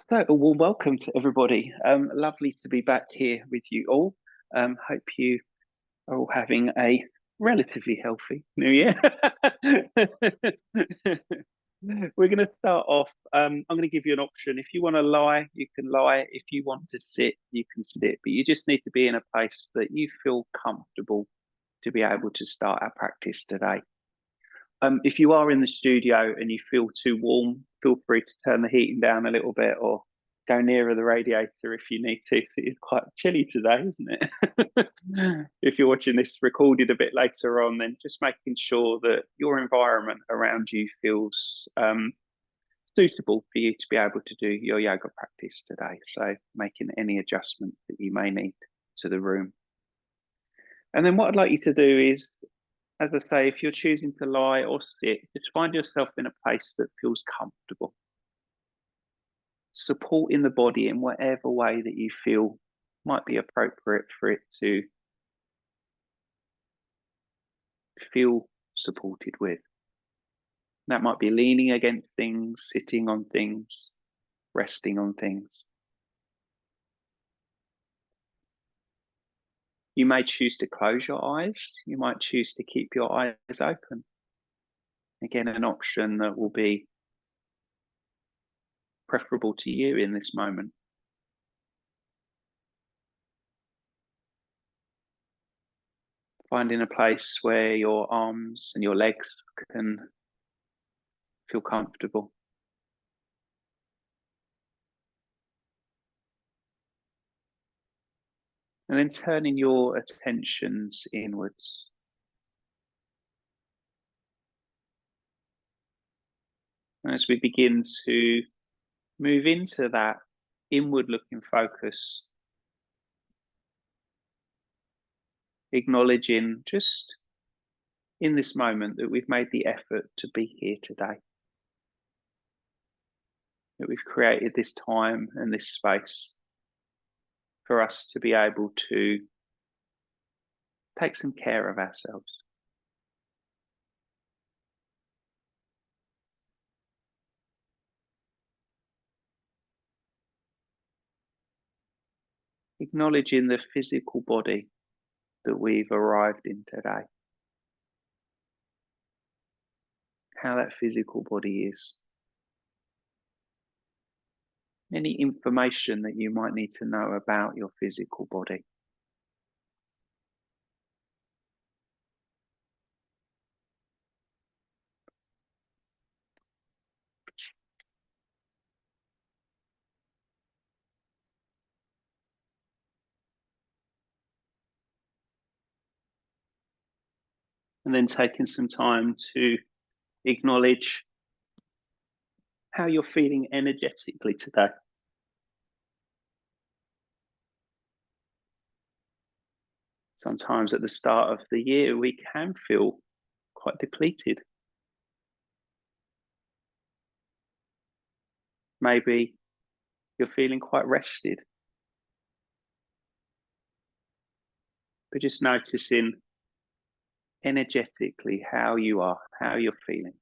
So, a warm welcome to everybody. Lovely to be back here with you all. Hope you are all having a relatively healthy New Year. We're going to start off. I'm going to give you an option. If you want to lie, you can lie. If you want to sit, you can sit. But you just need to be in a place that you feel comfortable to be able to start our practice today. If you are in the studio and you feel too warm, feel free to turn the heating down a little bit or go nearer the radiator if you need to. It's quite chilly today, isn't it? If you're watching this recorded a bit later on, then just making sure that your environment around you feels suitable for you to be able to do your yoga practice today. So making any adjustments that you may need to the room. And then what I'd like you to do is, as I say, if you're choosing to lie or sit, just find yourself in a place that feels comfortable. Supporting the body in whatever way that you feel might be appropriate for it to feel supported with. That might be leaning against things, sitting on things, resting on things. You may choose to close your eyes. You might choose to keep your eyes open. Again, an option that will be preferable to you in this moment. Finding a place where your arms and your legs can feel comfortable. And then turning your attentions inwards. And as we begin to move into that inward looking focus, acknowledging just in this moment that we've made the effort to be here today, that we've created this time and this space for us to be able to take some care of ourselves. Acknowledging the physical body that we've arrived in today, how that physical body is. Any information that you might need to know about your physical body. And then taking some time to acknowledge how you're feeling energetically today. Sometimes at the start of the year, we can feel quite depleted. Maybe you're feeling quite rested. But just noticing energetically how you are, how you're feeling.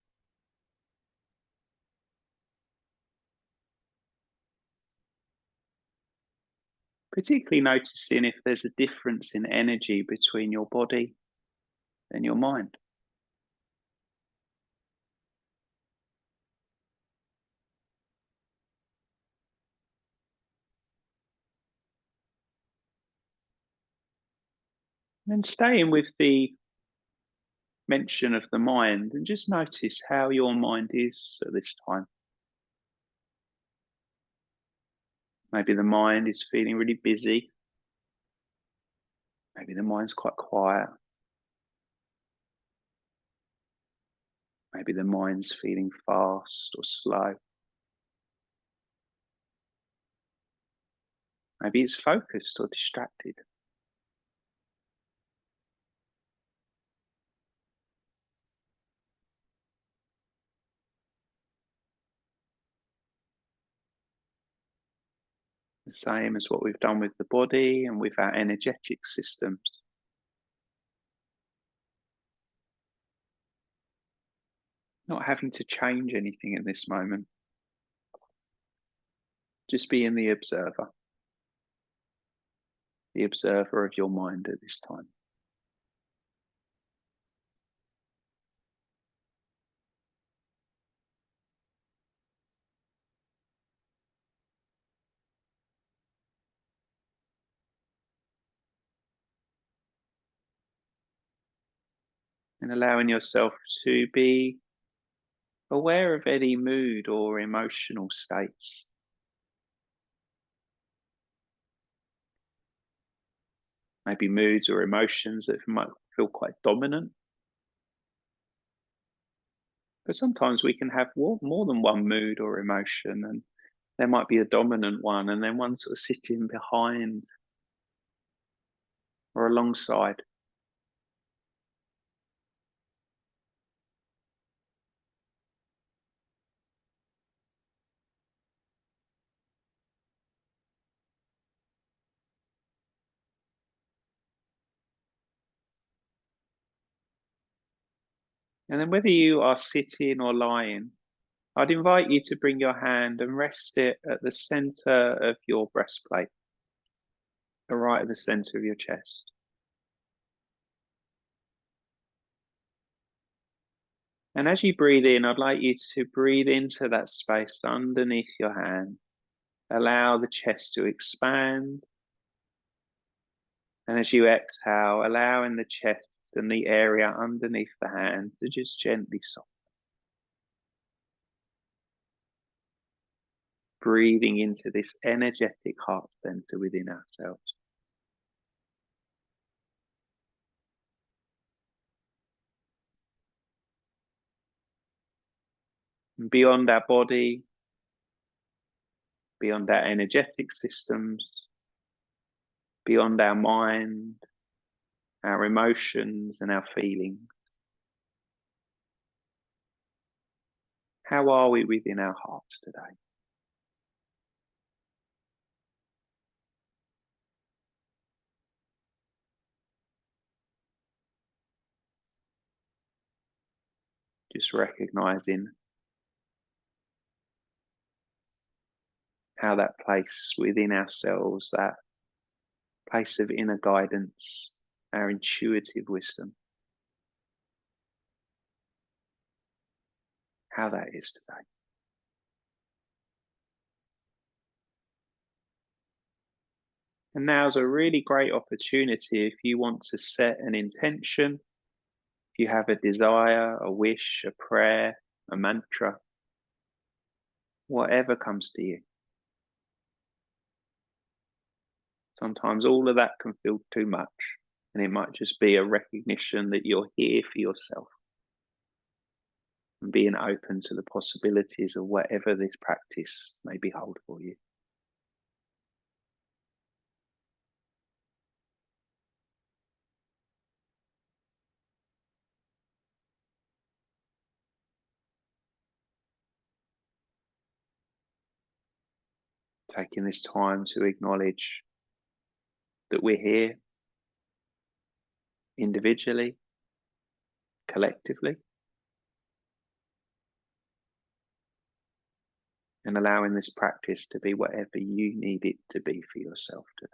Particularly noticing if there's a difference in energy between your body and your mind. And staying with the mention of the mind, and just notice how your mind is at this time. Maybe the mind is feeling really busy. Maybe the mind's quite quiet. Maybe the mind's feeling fast or slow. Maybe it's focused or distracted. The same as what we've done with the body and with our energetic systems. Not having to change anything in this moment. Just being the observer of your mind at this time. And allowing yourself to be aware of any mood or emotional states. Maybe moods or emotions that might feel quite dominant. But sometimes we can have more than one mood or emotion, and there might be a dominant one and then one sort of sitting behind or alongside. And then whether you are sitting or lying, I'd invite you to bring your hand and rest it at the center of your breastplate, right at the center of your chest. And as you breathe in, I'd like you to breathe into that space underneath your hand. Allow the chest to expand. And as you exhale, allowing the chest and the area underneath the hand to just gently soften. Breathing into this energetic heart center within ourselves. And beyond our body, beyond our energetic systems, beyond our mind, our emotions and our feelings. How are we within our hearts today? Just recognizing how that place within ourselves, that place of inner guidance, our intuitive wisdom, how that is today. And now's a really great opportunity if you want to set an intention, if you have a desire, a wish, a prayer, a mantra, whatever comes to you. Sometimes all of that can feel too much, and it might just be a recognition that you're here for yourself and being open to the possibilities of whatever this practice may behold for you. Taking this time to acknowledge that we're here individually, collectively, and allowing this practice to be whatever you need it to be for yourself today.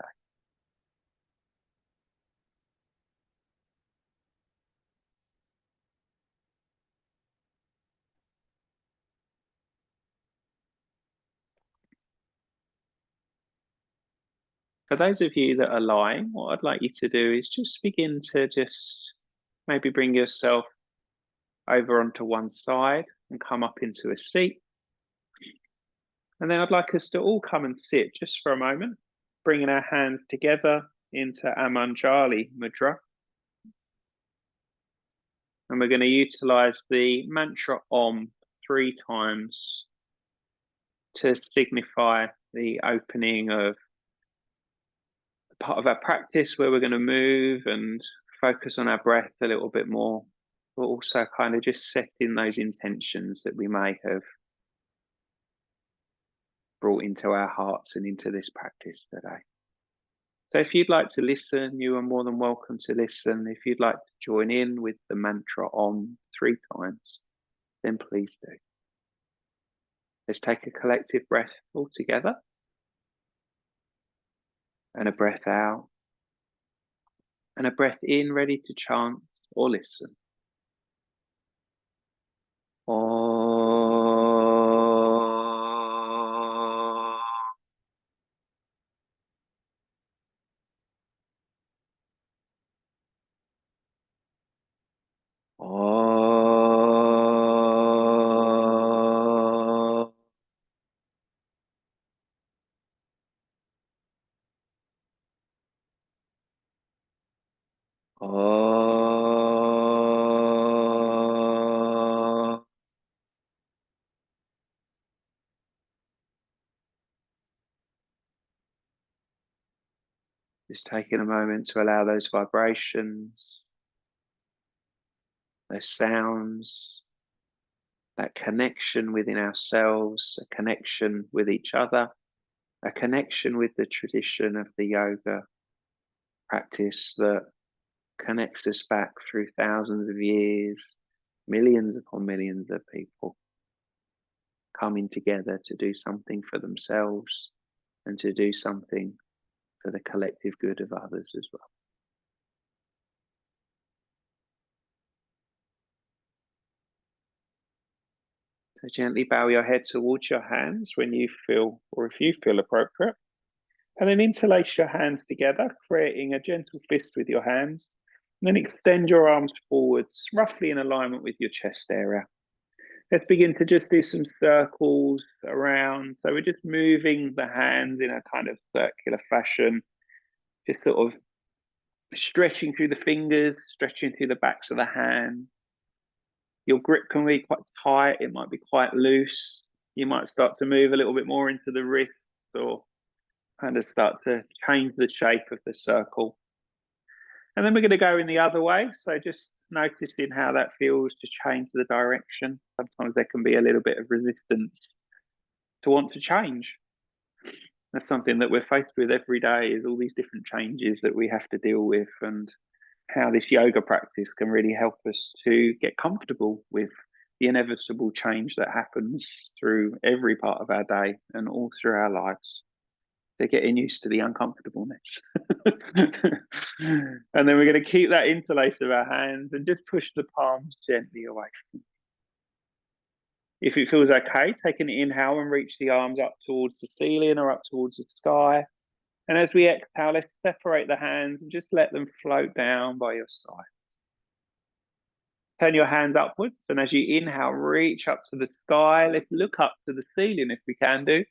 For those of you that are lying, what I'd like you to do is just begin to just maybe bring yourself over onto one side and come up into a seat. And then I'd like us to all come and sit just for a moment, bringing our hands together into Amanjali Mudra. And we're going to utilize the mantra Om 3 times to signify the opening of the part of our practice where we're going to move and focus on our breath a little bit more, but also kind of just setting those intentions that we may have brought into our hearts and into this practice today. So if you'd like to listen, you are more than welcome to listen. If you'd like to join in with the mantra Om 3 times, then please do. Let's take a collective breath all together. and a breath out, and a breath in, ready to chant or listen. Just taking a moment to allow those vibrations, those sounds, that connection within ourselves, a connection with each other, a connection with the tradition of the yoga practice that connects us back through thousands of years, millions upon millions of people coming together to do something for themselves and to do something for the collective good of others as well. So gently bow your head towards your hands when you feel, or if you feel appropriate. And then interlace your hands together, creating a gentle fist with your hands. And then extend your arms forwards, roughly in alignment with your chest area. Let's begin to just do some circles around. So we're just moving the hands in a kind of circular fashion, just sort of stretching through the fingers, stretching through the backs of the hand. Your grip can be quite tight, it might be quite loose. You might start to move a little bit more into the wrist or kind of start to change the shape of the circle. And then we're going to go in the other way. So just noticing how that feels, just change the direction. Sometimes there can be a little bit of resistance to want to change. That's something that we're faced with every day, is all these different changes that we have to deal with, and how this yoga practice can really help us to get comfortable with the inevitable change that happens through every part of our day and all through our lives. They're getting used to the uncomfortableness. And then we're going to keep that interlace of our hands and just push the palms gently away. If it feels okay, take an inhale and reach the arms up towards the ceiling or up towards the sky. And as we exhale, let's separate the hands and just let them float down by your side. Turn your hands upwards, and as you inhale, reach up to the sky. Let's look up to the ceiling if we can do.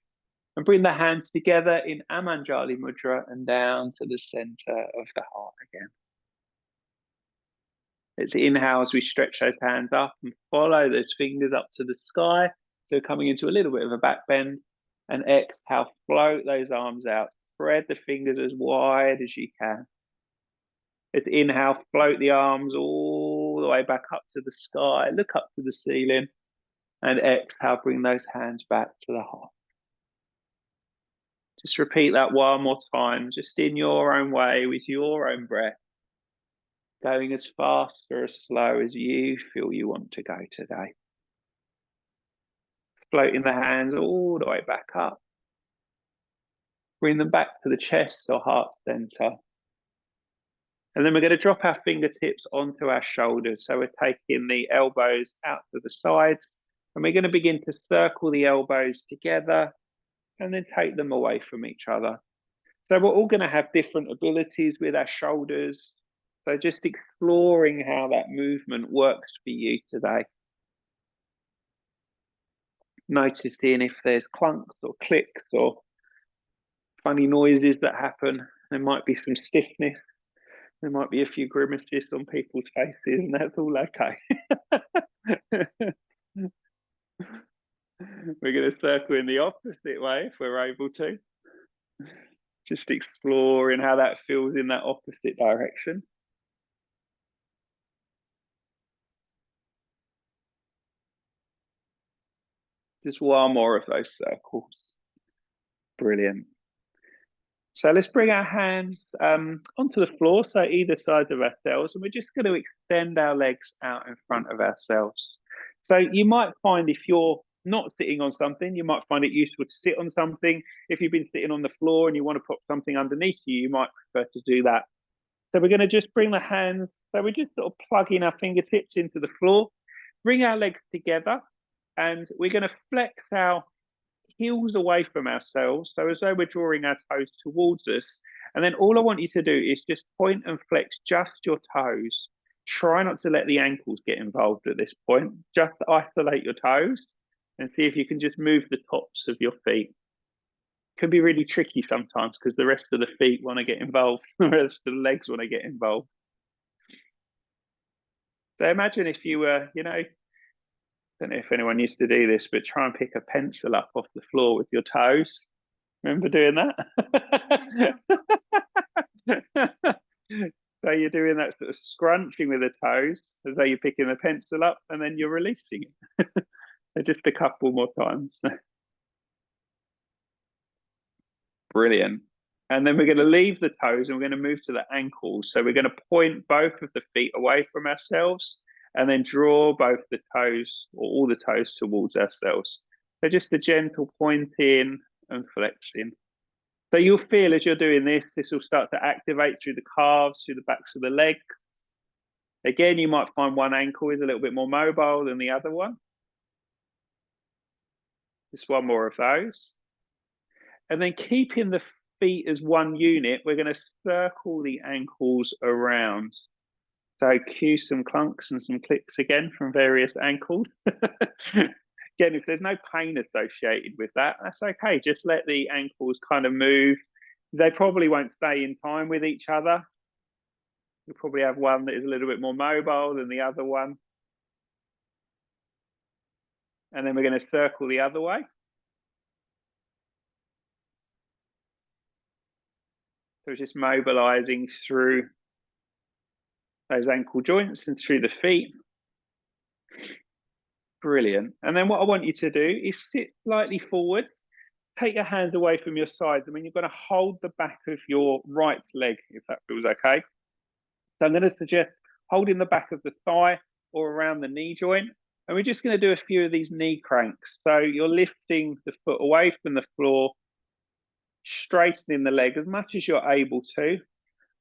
And bring the hands together in Amanjali Mudra and down to the center of the heart again. Let's inhale as we stretch those hands up and follow those fingers up to the sky. So coming into a little bit of a back bend. And exhale, float those arms out. Spread the fingers as wide as you can. Let's inhale, float the arms all the way back up to the sky. Look up to the ceiling. And exhale, bring those hands back to the heart. Just repeat that one more time, just in your own way, with your own breath, going as fast or as slow as you feel you want to go today. Floating the hands all the way back up. Bring them back to the chest or heart center. And then we're going to drop our fingertips onto our shoulders. So we're taking the elbows out to the sides, and we're going to begin to circle the elbows together and then take them away from each other. So we're all going to have different abilities with our shoulders. So just exploring how that movement works for you today. Noticing if there's clunks or clicks or funny noises that happen. There might be some stiffness. There might be a few grimaces on people's faces, and that's all okay. We're going to circle in the opposite way if we're able to. Just exploring how that feels in that opposite direction. Just one more of those circles. Brilliant. So let's bring our hands onto the floor, so either side of ourselves, and we're just going to extend our legs out in front of ourselves. So you might find if you're not sitting on something, you might find it useful to sit on something. If you've been sitting on the floor and you want to put something underneath you, you might prefer to do that. So we're going to just bring the hands, so we're just sort of plugging our fingertips into the floor, bring our legs together, and we're going to flex our heels away from ourselves, so as though we're drawing our toes towards us. And then all I want you to do is just point and flex just your toes. Try not to let the ankles get involved at this point. Just isolate your toes and see if you can just move the tops of your feet. Can be really tricky sometimes because the rest of the feet want to get involved, the rest of the legs want to get involved. So imagine if you were, I don't know if anyone used to do this, but try and pick a pencil up off the floor with your toes. Remember doing that? So you're doing that sort of scrunching with the toes as though you're picking the pencil up and then you're releasing it. So just a couple more times. Brilliant. And then we're going to leave the toes and we're going to move to the ankles. So we're going to point both of the feet away from ourselves and then draw both the toes or all the toes towards ourselves. So just a gentle pointing and flexing. So you'll feel as you're doing this, this will start to activate through the calves, through the backs of the leg. Again, you might find one ankle is a little bit more mobile than the other one. Just one more of those. And then keeping the feet as one unit, we're going to circle the ankles around. So cue some clunks and some clicks again from various ankles. Again, if there's no pain associated with that, that's okay. Just let the ankles kind of move. They probably won't stay in time with each other. You'll probably have one that is a little bit more mobile than the other one. And then we're going to circle the other way. So just mobilizing through those ankle joints and through the feet. Brilliant. And then what I want you to do is sit slightly forward, take your hands away from your sides. I mean, you're going to hold the back of your right leg, if that feels okay. So I'm going to suggest holding the back of the thigh or around the knee joint. And we're just going to do a few of these knee cranks. So you're lifting the foot away from the floor, straightening the leg as much as you're able to.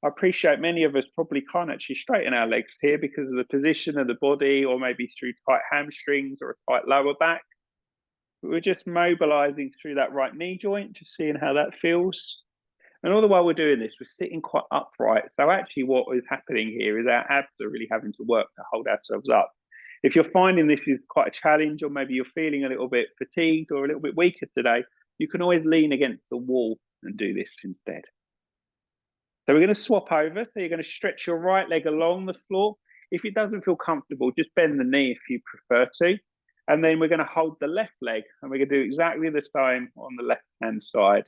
I appreciate many of us probably can't actually straighten our legs here because of the position of the body or maybe through tight hamstrings or a tight lower back. But we're just mobilizing through that right knee joint, just seeing how that feels. And all the while we're doing this, we're sitting quite upright. So actually what is happening here is our abs are really having to work to hold ourselves up. If you're finding this is quite a challenge, or maybe you're feeling a little bit fatigued or a little bit weaker today, you can always lean against the wall and do this instead. So we're going to swap over. So you're going to stretch your right leg along the floor. If it doesn't feel comfortable, just bend the knee if you prefer to. And then we're going to hold the left leg and we're going to do exactly the same on the left-hand side.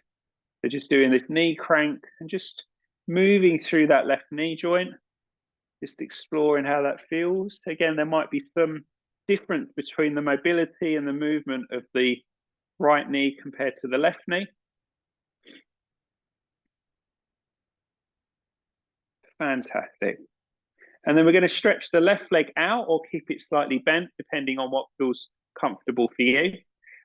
So just doing this knee crank and just moving through that left knee joint, just exploring how that feels. Again, there might be some difference between the mobility and the movement of the right knee compared to the left knee. Fantastic. And then we're going to stretch the left leg out or keep it slightly bent, depending on what feels comfortable for you.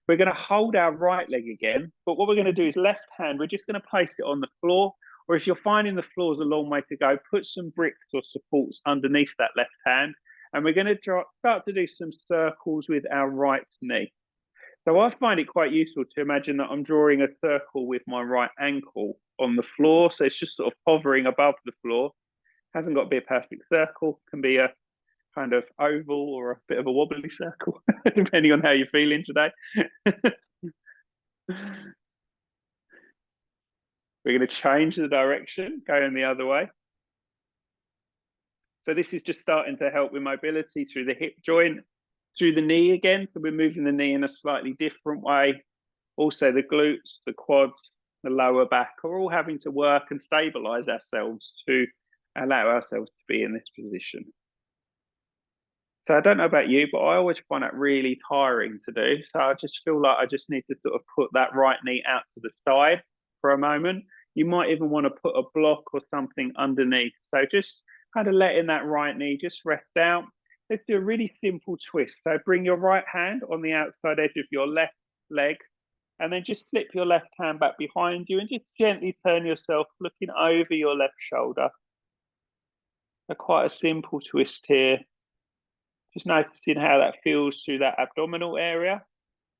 We're going to hold our right leg again, but what we're going to do is left hand, we're just going to place it on the floor, or if you're finding the floor is a long way to go, put some bricks or supports underneath that left hand, and we're going to start to do some circles with our right knee. So I find it quite useful to imagine that I'm drawing a circle with my right ankle on the floor, so it's just sort of hovering above the floor. Hasn't got to be a perfect circle, can be a kind of oval or a bit of a wobbly circle, depending on how you're feeling today. We're going to change the direction, going the other way. So this is just starting to help with mobility through the hip joint, through the knee again. So we're moving the knee in a slightly different way. Also the glutes, the quads, the lower back are all having to work and stabilize ourselves to allow ourselves to be in this position. So I don't know about you, but I always find that really tiring to do. So I just feel like I just need to sort of put that right knee out to the side for a moment. You might even want to put a block or something underneath. So just kind of letting that right knee just rest out. Let's do a really simple twist. So bring your right hand on the outside edge of your left leg, and then just slip your left hand back behind you and just gently turn yourself looking over your left shoulder. So quite a simple twist here. Just noticing how that feels through that abdominal area.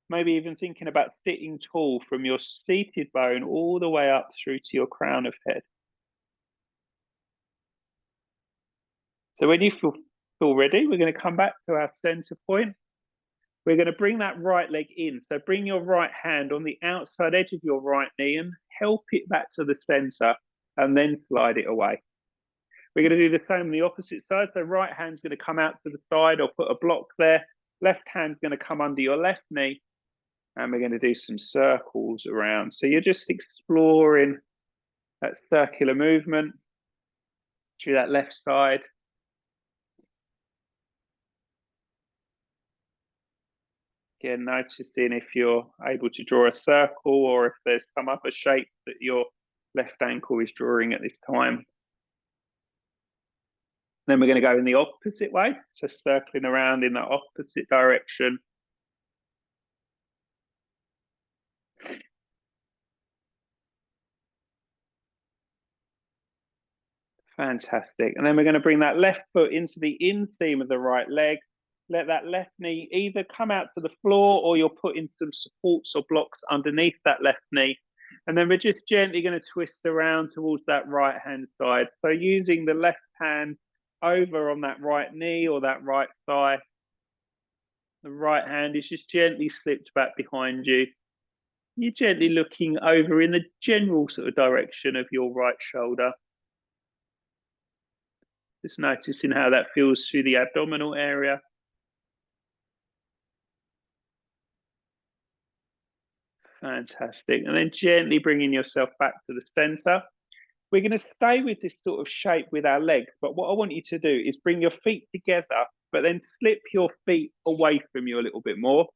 Maybe even thinking about sitting tall from your seated bone all the way up through to your crown of head. So when you feel ready, we're going to come back to our center point. We're going to bring that right leg in. So bring your right hand on the outside edge of your right knee and help it back to the center and then slide it away. We're going to do the same on the opposite side. So right hand's going to come out to the side or put a block there. Left hand's going to come under your left knee. And we're going to do some circles around. So you're just exploring that circular movement through that left side. Again, noticing if you're able to draw a circle or if there's some other shape that your left ankle is drawing at this time. Then we're going to go in the opposite way. So circling around in the opposite direction. Fantastic. And then we're going to bring that left foot into the inseam of the right leg. Let that left knee either come out to the floor or you're putting some supports or blocks underneath that left knee. And then we're just gently going to twist around towards that right hand side. So using the left hand over on that right knee or that right thigh. The right hand is just gently slipped back behind you. You're gently looking over in the general sort of direction of your right shoulder. Just noticing how that feels through the abdominal area. Fantastic. And then gently bringing yourself back to the center. We're going to stay with this sort of shape with our legs, but what I want you to do is bring your feet together, but then slip your feet away from you a little bit more.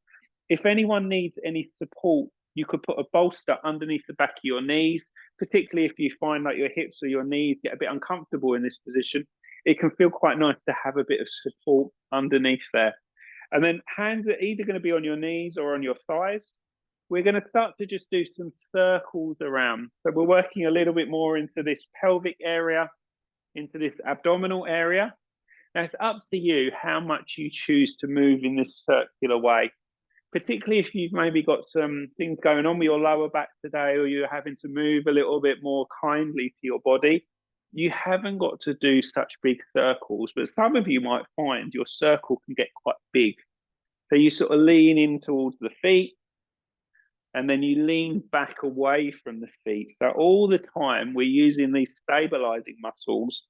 If anyone needs any support, you could put a bolster underneath the back of your knees, particularly if you find like your hips or your knees get a bit uncomfortable in this position. It can feel quite nice to have a bit of support underneath there. And then hands are either going to be on your knees or on your thighs. We're going to start to just do some circles around. So we're working a little bit more into this pelvic area, into this abdominal area. Now it's up to you how much you choose to move in this circular way, particularly if you've maybe got some things going on with your lower back today, or you're having to move a little bit more kindly to your body. You haven't got to do such big circles, but some of you might find your circle can get quite big. So you sort of lean in towards the feet, and then you lean back away from the feet. So all the time we're using these stabilizing muscles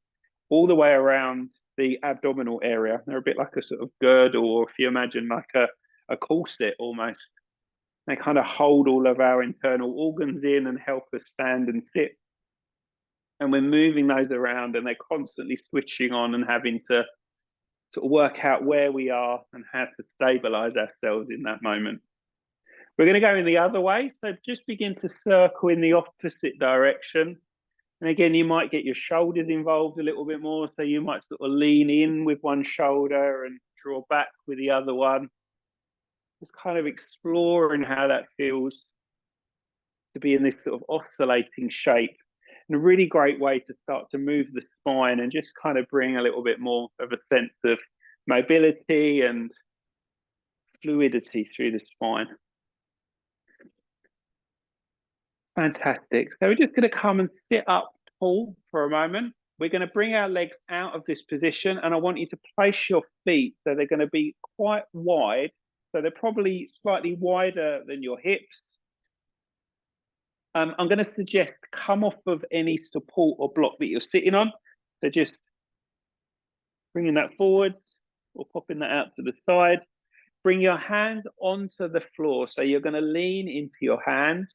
all the way around the abdominal area. They're a bit like a sort of girdle, or if you imagine like a corset almost. They kind of hold all of our internal organs in and help us stand and sit. And we're moving those around and they're constantly switching on and having to sort of work out where we are and how to stabilize ourselves in that moment. We're going to go in the other way. So just begin to circle in the opposite direction. And again, you might get your shoulders involved a little bit more. So you might sort of lean in with one shoulder and draw back with the other one. Just kind of exploring how that feels to be in this sort of oscillating shape. And a really great way to start to move the spine and just kind of bring a little bit more of a sense of mobility and fluidity through the spine. Fantastic. So we're just going to come and sit up tall for a moment. We're going to bring our legs out of this position, and I want you to place your feet so they're going to be quite wide. So they're probably slightly wider than your hips. I'm going to suggest come off of any support or block that you're sitting on. So just bringing that forward or popping that out to the side. Bring your hands onto the floor. So you're going to lean into your hands.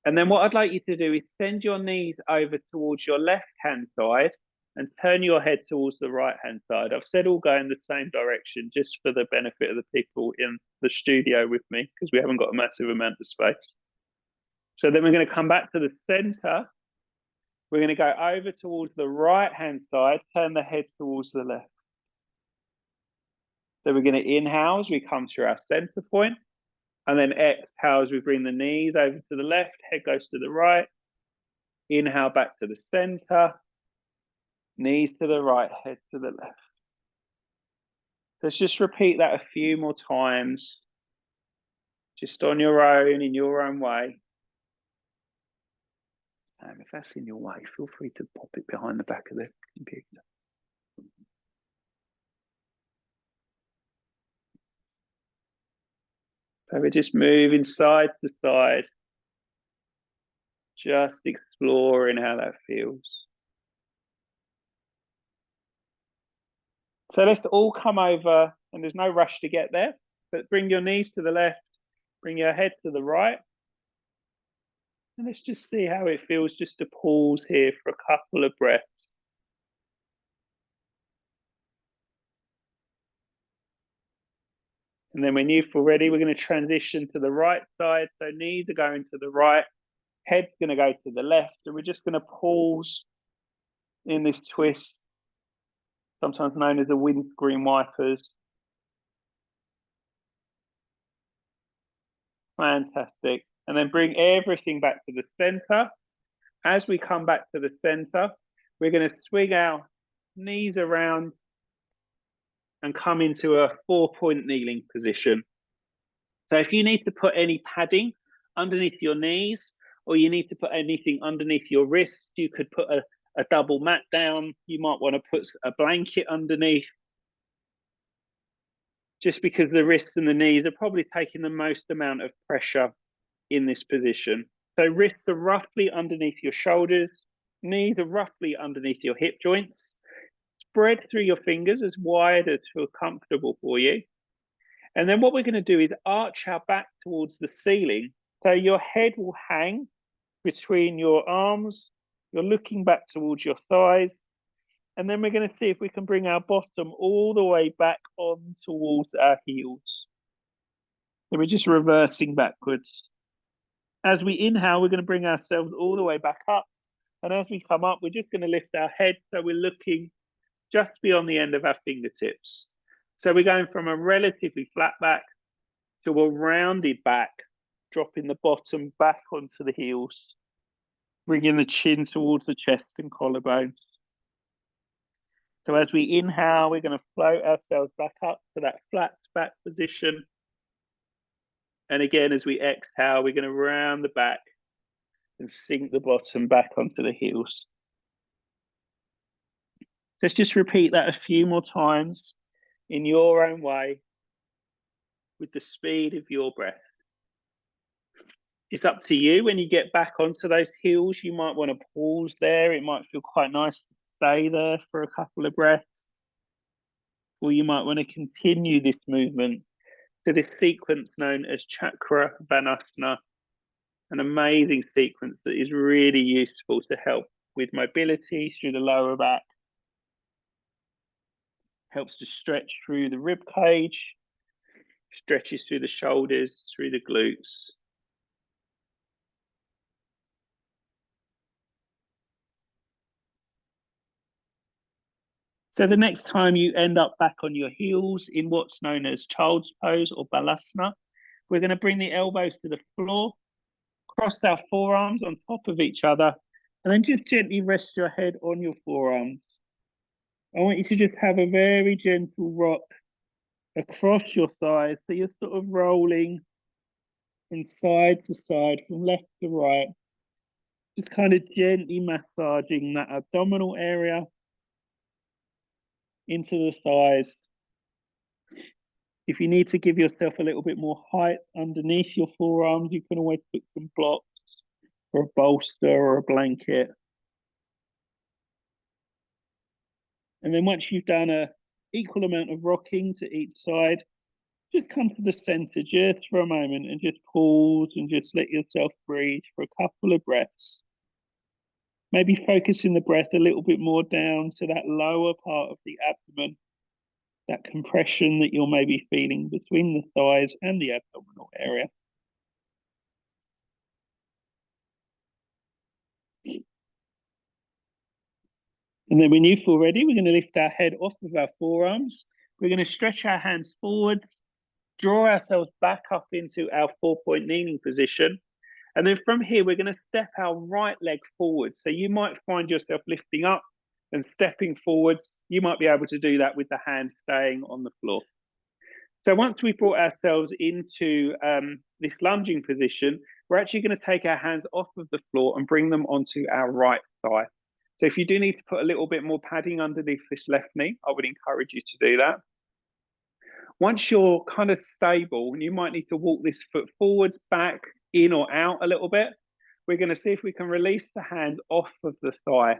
And then what I'd like you to do is send your knees over towards your left-hand side and turn your head towards the right-hand side. I've said all go in the same direction just for the benefit of the people in the studio with me, because we haven't got a massive amount of space. So then we're going to come back to the center. We're going to go over towards the right-hand side, turn the head towards the left. So we're going to inhale as we come through our center point, and then exhale as we bring the knees over to the left, head goes to the right. Inhale back to the center, knees to the right, head to the left. Let's just repeat that a few more times, just on your own, in your own way. If that's in your way, feel free to pop it behind the back of the computer. So we're just moving side to side, just exploring how that feels. So let's all come over, and there's no rush to get there, but bring your knees to the left, bring your head to the right. And let's just see how it feels just to pause here for a couple of breaths. And then when you feel ready, we're going to transition to the right side. So knees are going to the right, head's going to go to the left, and we're just going to pause in this twist, sometimes known as the windscreen wipers. Fantastic. And then bring everything back to the center. As we come back to the center, we're going to swing our knees around and come into a 4-point kneeling position. So if you need to put any padding underneath your knees, or you need to put anything underneath your wrists, you could put a double mat down. You might want to put a blanket underneath, just because the wrists and the knees are probably taking the most amount of pressure in this position. So wrists are roughly underneath your shoulders, knees are roughly underneath your hip joints. Spread through your fingers as wide as feel comfortable for you. And then what we're going to do is arch our back towards the ceiling. So your head will hang between your arms. You're looking back towards your thighs. And then we're going to see if we can bring our bottom all the way back on towards our heels. So we're just reversing backwards. As we inhale, we're going to bring ourselves all the way back up. And as we come up, we're just going to lift our head so we're looking just beyond the end of our fingertips. So we're going from a relatively flat back to a rounded back, dropping the bottom back onto the heels, bringing the chin towards the chest and collarbones. So as we inhale, we're going to float ourselves back up to that flat back position. And again, as we exhale, we're going to round the back and sink the bottom back onto the heels. Let's just repeat that a few more times in your own way, with the speed of your breath. It's up to you. When you get back onto those heels, you might want to pause there. It might feel quite nice to stay there for a couple of breaths. Or you might want to continue this movement to this sequence known as Chakravanasana, an amazing sequence that is really useful to help with mobility through the lower back. Helps to stretch through the rib cage, stretches through the shoulders, through the glutes. So the next time you end up back on your heels in what's known as child's pose or balasana, we're going to bring the elbows to the floor, cross our forearms on top of each other, and then just gently rest your head on your forearms. I want you to just have a very gentle rock across your thighs, so you're sort of rolling from side to side, from left to right, just kind of gently massaging that abdominal area into the thighs. If you need to give yourself a little bit more height underneath your forearms, you can always put some blocks or a bolster or a blanket. And then once you've done an equal amount of rocking to each side, just come to the center just for a moment and just pause and just let yourself breathe for a couple of breaths. Maybe focusing the breath a little bit more down to that lower part of the abdomen, that compression that you're maybe feeling between the thighs and the abdominal area. And then when you feel ready, we're going to lift our head off of our forearms We're going to stretch our hands forward, draw ourselves back up into our 4-point kneeling position. And then from here, we're going to step our right leg forward. So you might find yourself lifting up and stepping forward. You might be able to do that with the hands staying on the floor. So once we brought ourselves into this lunging position, we're actually going to take our hands off of the floor and bring them onto our right thigh. So if you do need to put a little bit more padding underneath this left knee, I would encourage you to do that. Once you're kind of stable, and you might need to walk this foot forwards, back, in or out a little bit, we're going to see if we can release the hand off of the thigh.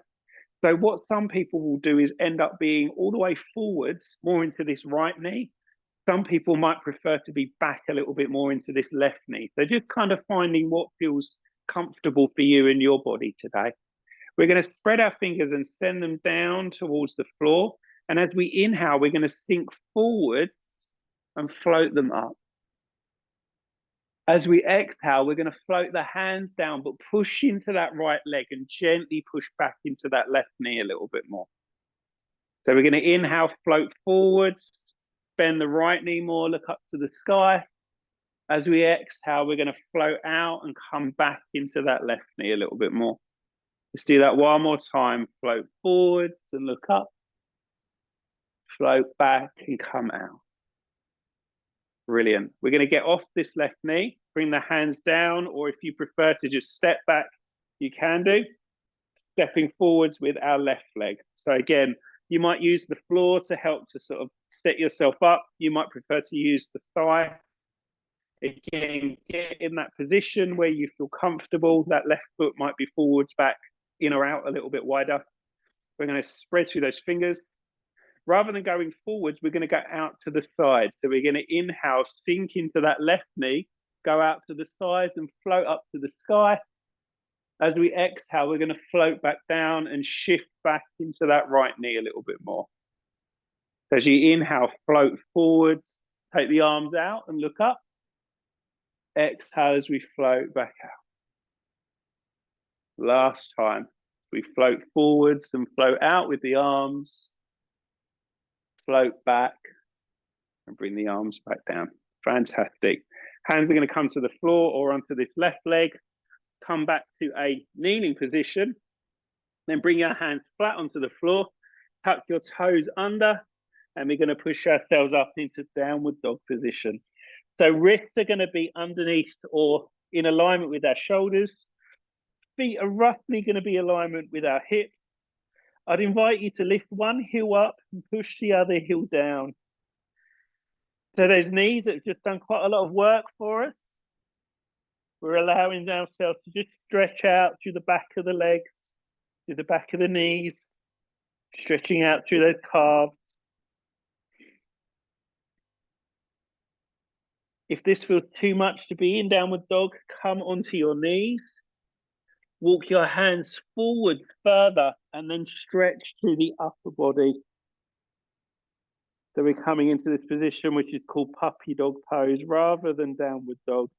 So what some people will do is end up being all the way forwards, more into this right knee. Some people might prefer to be back a little bit more into this left knee. So just kind of finding what feels comfortable for you and your body today. We're going to spread our fingers and send them down towards the floor. And as we inhale, we're going to sink forward and float them up. As we exhale, we're going to float the hands down, but push into that right leg and gently push back into that left knee a little bit more. So we're going to inhale, float forwards, bend the right knee more, look up to the sky. As we exhale, we're going to float out and come back into that left knee a little bit more. Let's do that one more time. Float forwards and look up. Float back and come out. Brilliant. We're going to get off this left knee, bring the hands down, or if you prefer to just step back, you can do. Stepping forwards with our left leg. So again, you might use the floor to help to sort of set yourself up. You might prefer to use the thigh. Again, get in that position where you feel comfortable. That left foot might be forwards, back, in or out a little bit wider. We're going to spread through those fingers. Rather than going forwards, we're going to go out to the side. So we're going to inhale, sink into that left knee, go out to the sides and float up to the sky. As we exhale, we're going to float back down and shift back into that right knee a little bit more. So as you inhale, float forwards, take the arms out and look up. Exhale as we float back out. Last time, we float forwards and float out with the arms. Float back and bring the arms back down. Fantastic. Hands are going to come to the floor or onto this left leg. Come back to a kneeling position. Then bring your hands flat onto the floor. Tuck your toes under. And we're going to push ourselves up into downward dog position. So wrists are going to be underneath or in alignment with our shoulders. Feet are roughly going to be alignment with our hips. I'd invite you to lift one heel up and push the other heel down. So those knees that have just done quite a lot of work for us, we're allowing ourselves to just stretch out through the back of the legs, through the back of the knees, stretching out through those calves. If this feels too much to be in downward dog, come onto your knees. Walk your hands forward further and then stretch through the upper body. So we're coming into this position which is called puppy dog pose rather than downward dog.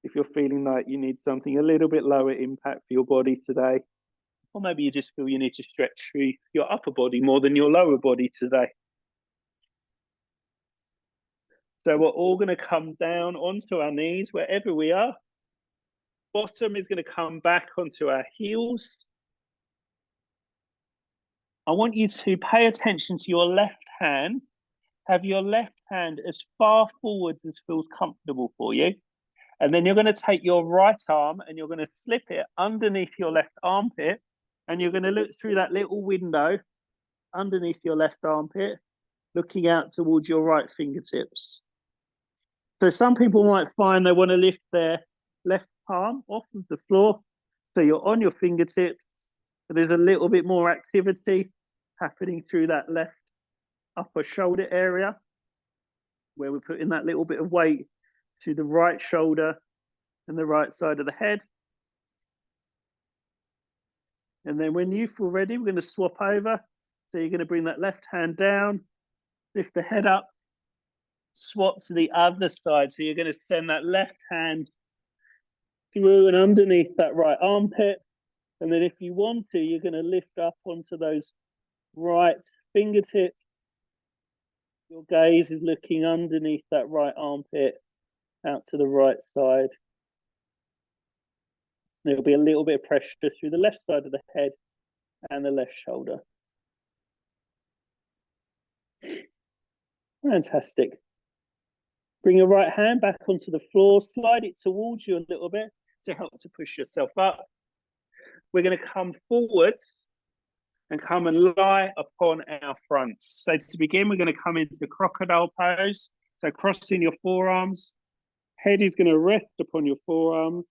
If you're feeling like you need something a little bit lower impact for your body today, or maybe you just feel you need to stretch through your upper body more than your lower body today. So we're all going to come down onto our knees wherever we are. Bottom is going to come back onto our heels. I want you to pay attention to your left hand. Have your left hand as far forwards as feels comfortable for you. And then you're going to take your right arm and you're going to slip it underneath your left armpit. And you're going to look through that little window underneath your left armpit, looking out towards your right fingertips. So some people might find they want to lift their left palm off of the floor. So you're on your fingertips, but there's a little bit more activity happening through that left upper shoulder area, where we're putting that little bit of weight to the right shoulder and the right side of the head. And then when you feel ready, we're going to swap over. So you're going to bring that left hand down, lift the head up, swap to the other side. So you're going to send that left hand through and underneath that right armpit. And then if you want to, you're going to lift up onto those right fingertips Your gaze is looking underneath that right armpit out to the right side. There'll be a little bit of pressure through the left side of the head and the left shoulder. Fantastic. Bring your right hand back onto the floor, slide it towards you a little bit to help to push yourself up. We're going to come forwards and come and lie upon our fronts. So to begin, we're going to come into the crocodile pose. So crossing your forearms, head is going to rest upon your forearms.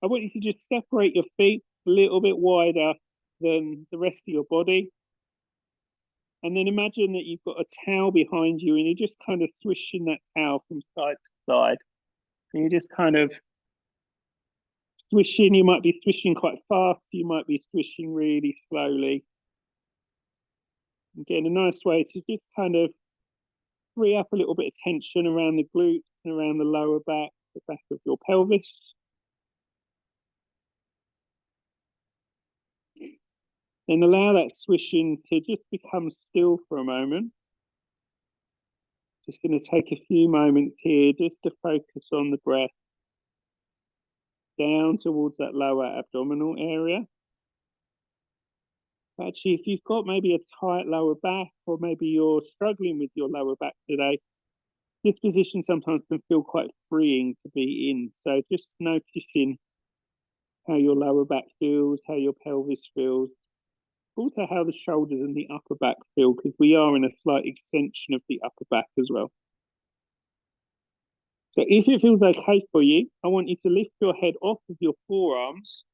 I want you to just separate your feet a little bit wider than the rest of your body. And then imagine that you've got a towel behind you and you're just kind of swishing that towel from side to side. And you're just kind of swishing. You might be swishing quite fast. You might be swishing really slowly. Again, a nice way to just kind of free up a little bit of tension around the glutes and around the lower back, the back of your pelvis. And allow that swishing to just become still for a moment. Just going to take a few moments here just to focus on the breath down towards that lower abdominal area. Actually, if you've got maybe a tight lower back, or maybe you're struggling with your lower back today, this position sometimes can feel quite freeing to be in. So just noticing how your lower back feels, how your pelvis feels, also how the shoulders and the upper back feel, because we are in a slight extension of the upper back as well. So if it feels okay for you, I want you to lift your head off of your forearms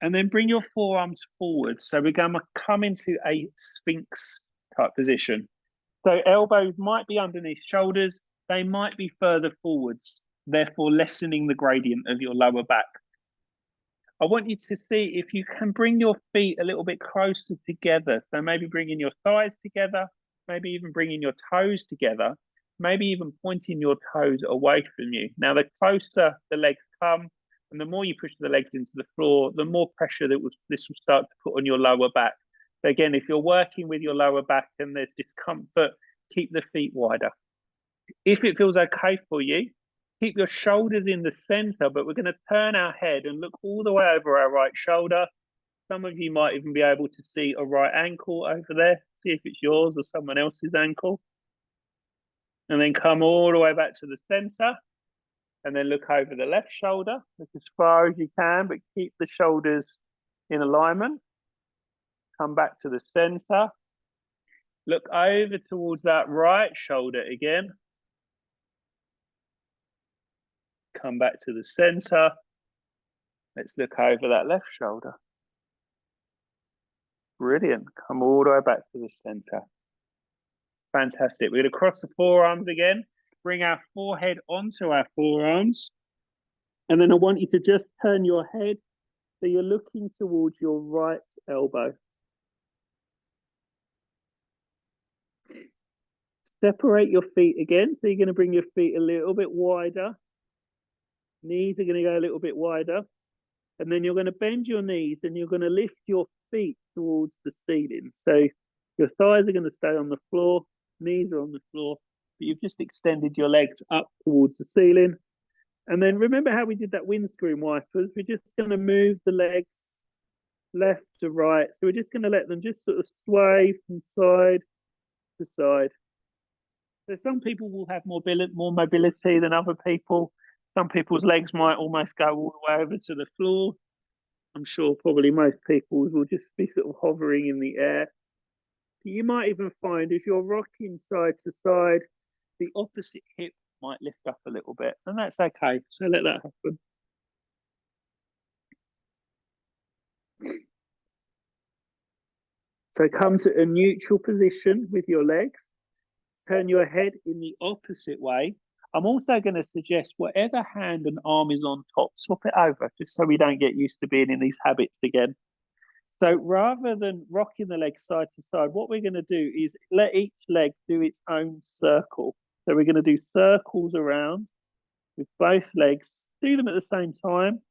and then bring your forearms forward. So we're going to come into a Sphinx type position. So elbows might be underneath shoulders. They might be further forwards, therefore lessening the gradient of your lower back. I want you to see if you can bring your feet a little bit closer together. So maybe bringing your thighs together, maybe even bringing your toes together, maybe even pointing your toes away from you. Now, the closer the legs come, and the more you push the legs into the floor, the more pressure that this will start to put on your lower back. So again, if you're working with your lower back and there's discomfort, keep the feet wider. If it feels okay for you, keep your shoulders in the center, but we're going to turn our head and look all the way over our right shoulder. Some of you might even be able to see a right ankle over there. See if it's yours or someone else's ankle. And then come all the way back to the center. And then look over the left shoulder. Look as far as you can, but keep the shoulders in alignment. Come back to the center. Look over towards that right shoulder again. Come back to the center. Let's look over that left shoulder. Brilliant. Come all the way back to the center. Fantastic. We're going to cross the forearms again. Bring our forehead onto our forearms. And then I want you to just turn your head so you're looking towards your right elbow. Separate your feet again. So you're going to bring your feet a little bit wider. Knees are going to go a little bit wider. And then you're going to bend your knees and you're going to lift your feet towards the ceiling. So your thighs are going to stay on the floor, knees are on the floor, but you've just extended your legs up towards the ceiling. And then remember how we did that windscreen wipers? We're just going to move the legs left to right. So we're just going to let them just sort of sway from side to side. So some people will have more mobility than other people. Some people's legs might almost go all the way over to the floor. I'm sure probably most people's will just be sort of hovering in the air. You might even find if you're rocking side to side, the opposite hip might lift up a little bit, and that's okay. So let that happen. So come to a neutral position with your legs. Turn your head in the opposite way. I'm also going to suggest whatever hand and arm is on top, swap it over, just so we don't get used to being in these habits again. So rather than rocking the legs side to side, what we're going to do is let each leg do its own circle. So we're going to do circles around with both legs. Do them at the same time.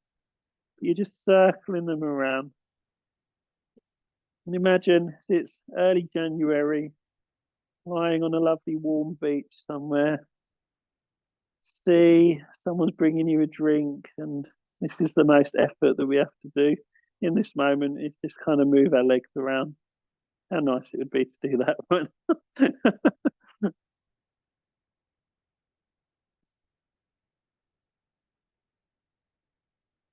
You're just circling them around. And imagine it's early January. lying on a lovely warm beach somewhere. See, someone's bringing you a drink, and this is the most effort that we have to do in this moment is just kind of move our legs around. How nice it would be to do that one.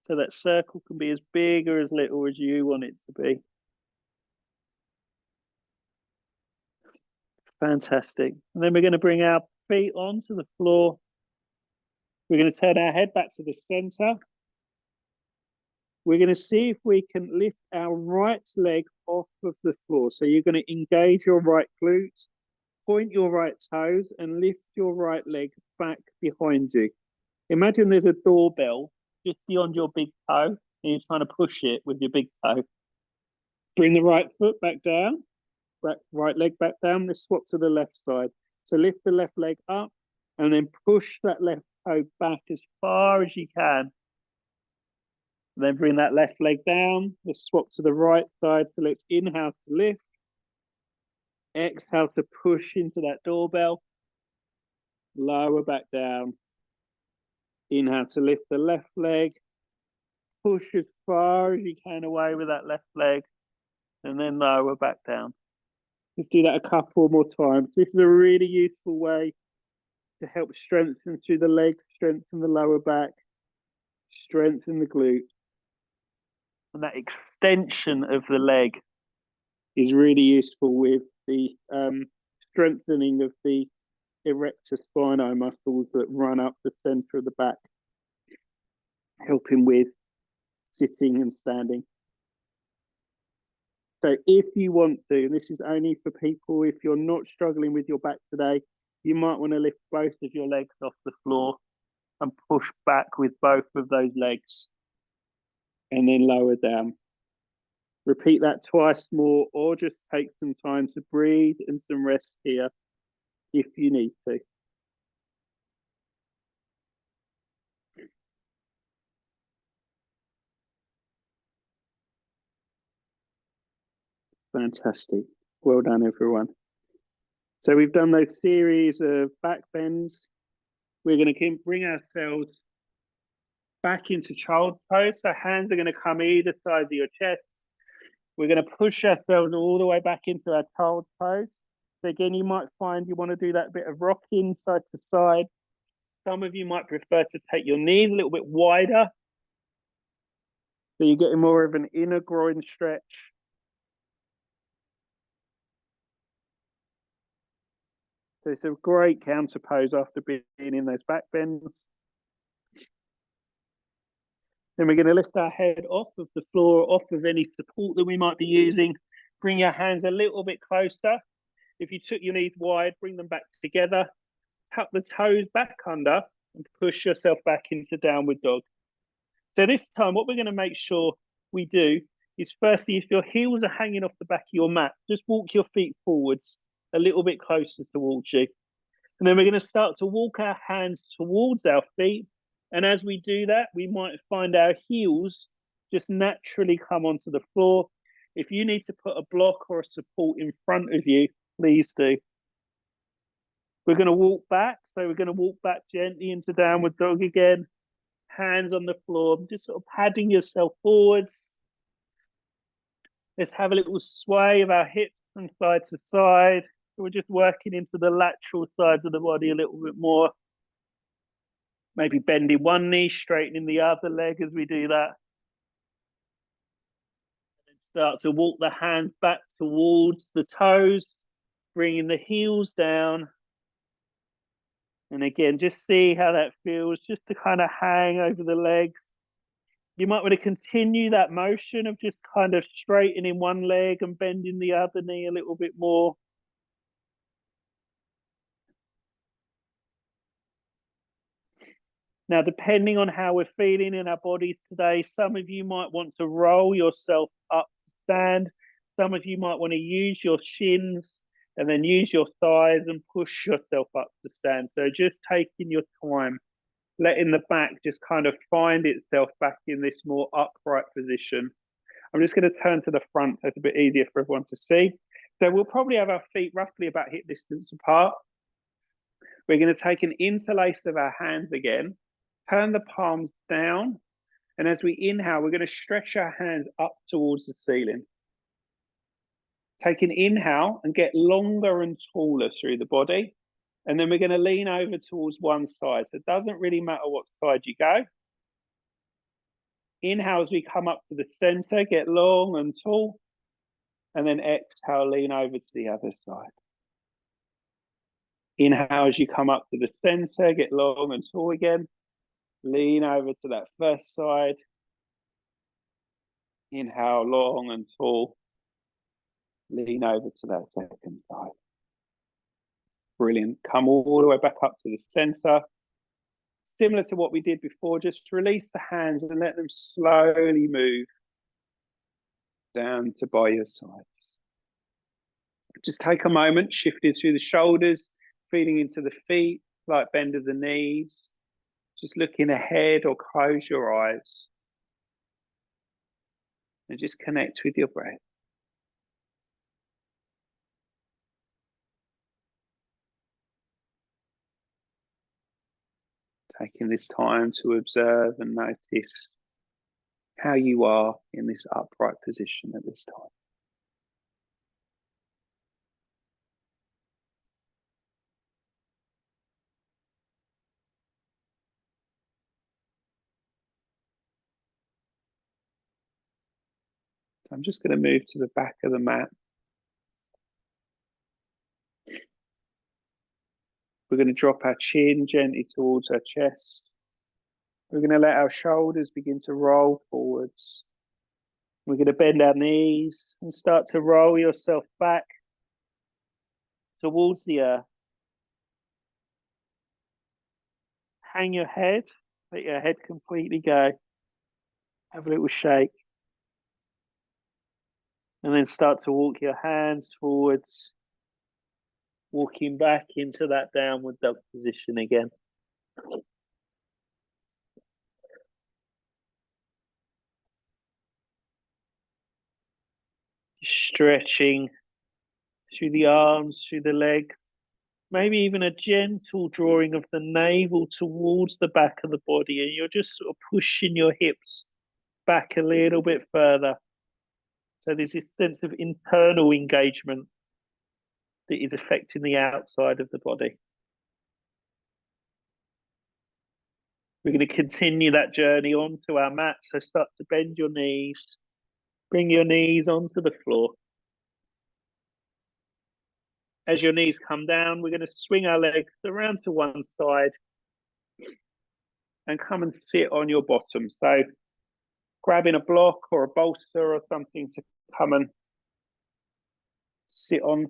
So that circle can be as big or as little as you want it to be. Fantastic. And then we're going to bring our feet onto the floor. We're going to turn our head back to the center. We're going to see if we can lift our right leg off of the floor. So you're going to engage your right glutes, point your right toes, and lift your right leg back behind you. Imagine there's a doorbell just beyond your big toe, and you're trying to push it with your big toe. Bring the right foot back down, right leg back down. Let's swap to the left side. So lift the left leg up, and then push that left toe back as far as you can. And then bring that left leg down. Let's swap to the right side. So let's inhale to lift. Exhale to push into that doorbell. Lower back down. Inhale to lift the left leg. Push as far as you can away with that left leg. And then lower back down. Let's do that a couple more times. This is a really useful way to help strengthen through the legs, strengthen the lower back, strengthen the glute. And that extension of the leg is really useful with the strengthening of the erector spinae muscles that run up the center of the back, helping with sitting and standing. So if you want to, and this is only for people, if you're not struggling with your back today, you might want to lift both of your legs off the floor and push back with both of those legs and then lower down. Repeat that twice more, or just take some time to breathe and some rest here if you need to. Fantastic. Well done, everyone. So we've done those series of back bends. We're going to bring ourselves back into child pose. So hands are going to come either side of your chest. We're going to push ourselves all the way back into our child pose. So again, you might find you want to do that bit of rocking side to side. Some of you might prefer to take your knees a little bit wider. So you're getting more of an inner groin stretch. So it's a great counter pose after being in those back bends. Then we're going to lift our head off of the floor, off of any support that we might be using. Bring your hands a little bit closer. If you took your knees wide, bring them back together. Tuck the toes back under and push yourself back into downward dog. So this time, what we're going to make sure we do is firstly, if your heels are hanging off the back of your mat, just walk your feet forwards a little bit closer towards you. And then we're going to start to walk our hands towards our feet. And as we do that, we might find our heels just naturally come onto the floor. If you need to put a block or a support in front of you, please do. We're going to walk back. So we're going to walk back gently into downward dog again. Hands on the floor, just sort of padding yourself forwards. Let's have a little sway of our hips from side to side. We're just working into the lateral sides of the body a little bit more. Maybe bending one knee, straightening the other leg as we do that. And start to walk the hands back towards the toes, bringing the heels down. And again, just see how that feels, just to kind of hang over the legs. You might want to continue that motion of just kind of straightening one leg and bending the other knee a little bit more. Now, depending on how we're feeling in our bodies today, some of you might want to roll yourself up to stand. Some of you might want to use your shins and then use your thighs and push yourself up to stand. So just taking your time, letting the back just kind of find itself back in this more upright position. I'm just going to turn to the front so it's a bit easier for everyone to see. So we'll probably have our feet roughly about hip distance apart. We're going to take an interlace of our hands again, turn the palms down, and as we inhale, we're going to stretch our hands up towards the ceiling. Take an inhale and get longer and taller through the body. And then we're going to lean over towards one side. So it doesn't really matter what side you go. Inhale as we come up to the center, get long and tall. And then exhale, lean over to the other side. Inhale as you come up to the center, get long and tall again. Lean over to that first side. Inhale, long and tall. Lean over to that second side. Brilliant. Come all the way back up to the center. Similar to what we did before, just release the hands and let them slowly move down to by your sides. Just take a moment, shifting through the shoulders, feeling into the feet, slight bend of the knees. Just looking ahead or close your eyes. And just connect with your breath. Taking this time to observe and notice how you are in this upright position at this time. I'm just going to move to the back of the mat. We're going to drop our chin gently towards our chest. We're going to let our shoulders begin to roll forwards. We're going to bend our knees and start to roll yourself back towards the earth. Hang your head, let your head completely go. Have a little shake. And then start to walk your hands forwards, walking back into that downward dog position again. Stretching through the arms, through the legs, maybe even a gentle drawing of the navel towards the back of the body, and you're just sort of pushing your hips back a little bit further. So there's this sense of internal engagement that is affecting the outside of the body. We're going to continue that journey onto our mat. So start to bend your knees, bring your knees onto the floor. As your knees come down, we're going to swing our legs around to one side and come and sit on your bottom. So grabbing a block or a bolster or something to come and sit on.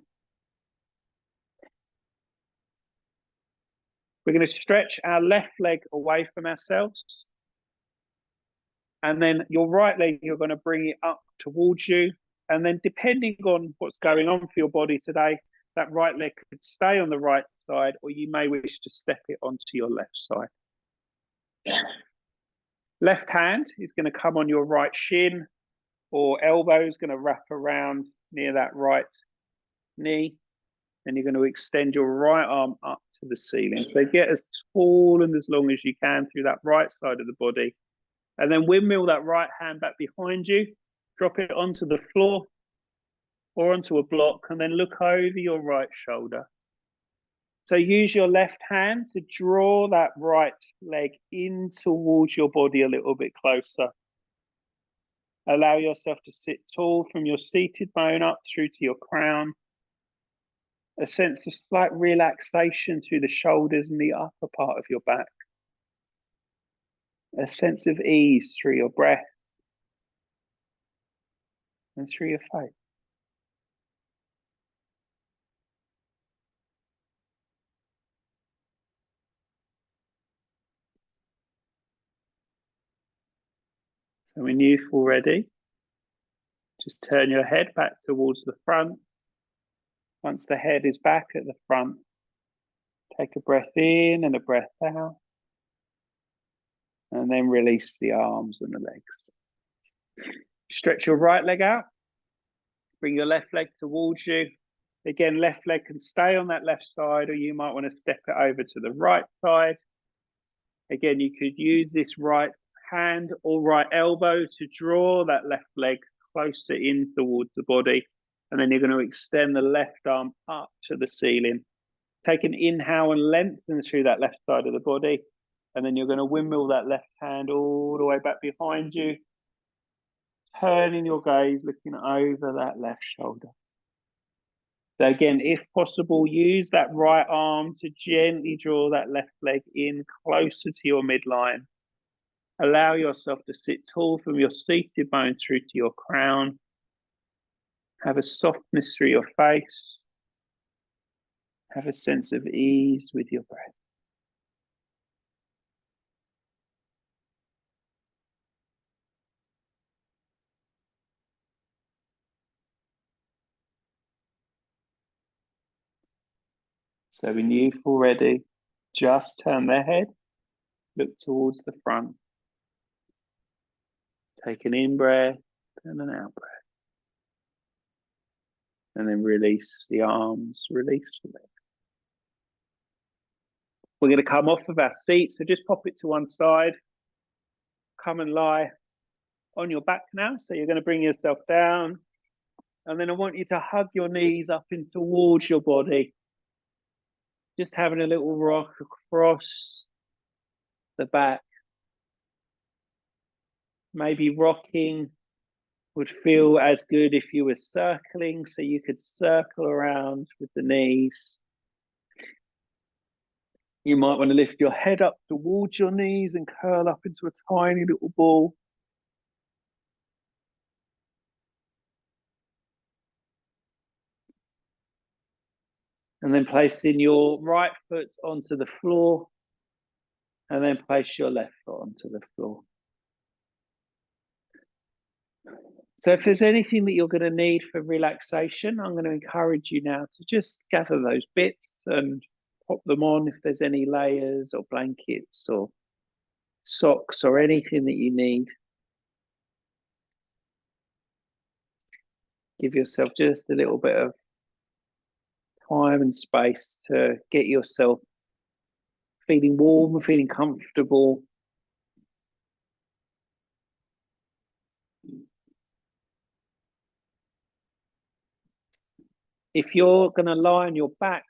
We're going to stretch our left leg away from ourselves. And then your right leg, you're going to bring it up towards you. And then depending on what's going on for your body today, that right leg could stay on the right side, or you may wish to step it onto your left side. Left hand is going to come on your right shin, or elbow is going to wrap around near that right knee. And you're going to extend your right arm up to the ceiling. So get as tall and as long as you can through that right side of the body. And then windmill that right hand back behind you. Drop it onto the floor or onto a block, and then look over your right shoulder. So use your left hand to draw that right leg in towards your body a little bit closer. Allow yourself to sit tall from your seated bone up through to your crown. A sense of slight relaxation through the shoulders and the upper part of your back. A sense of ease through your breath and through your face. So when you're all ready, just turn your head back towards the front. Once the head is back at the front, take a breath in and a breath out. And then release the arms and the legs. Stretch your right leg out. Bring your left leg towards you. Again, left leg can stay on that left side, or you might want to step it over to the right side. Again, you could use this right hand or right elbow to draw that left leg closer in towards the body. And then you're going to extend the left arm up to the ceiling. Take an inhale and lengthen through that left side of the body. And then you're going to windmill that left hand all the way back behind you. Turning your gaze, looking over that left shoulder. So again, if possible, use that right arm to gently draw that left leg in closer to your midline. Allow yourself to sit tall from your seated bone through to your crown. Have a softness through your face. Have a sense of ease with your breath. So when you feel ready, just turn their head, look towards the front. Take an in-breath and an out-breath. And then release the arms, release the legs. We're going to come off of our seat, so just pop it to one side. Come and lie on your back now. So you're going to bring yourself down. And then I want you to hug your knees up in towards your body. Just having a little rock across the back. Maybe rocking would feel as good if you were circling, so you could circle around with the knees. You might want to lift your head up towards your knees and curl up into a tiny little ball. And then placing your right foot onto the floor, and then place your left foot onto the floor. So if there's anything that you're going to need for relaxation, I'm going to encourage you now to just gather those bits and pop them on if there's any layers or blankets or socks or anything that you need. Give yourself just a little bit of time and space to get yourself feeling warm and feeling comfortable. If you're going to lie on your back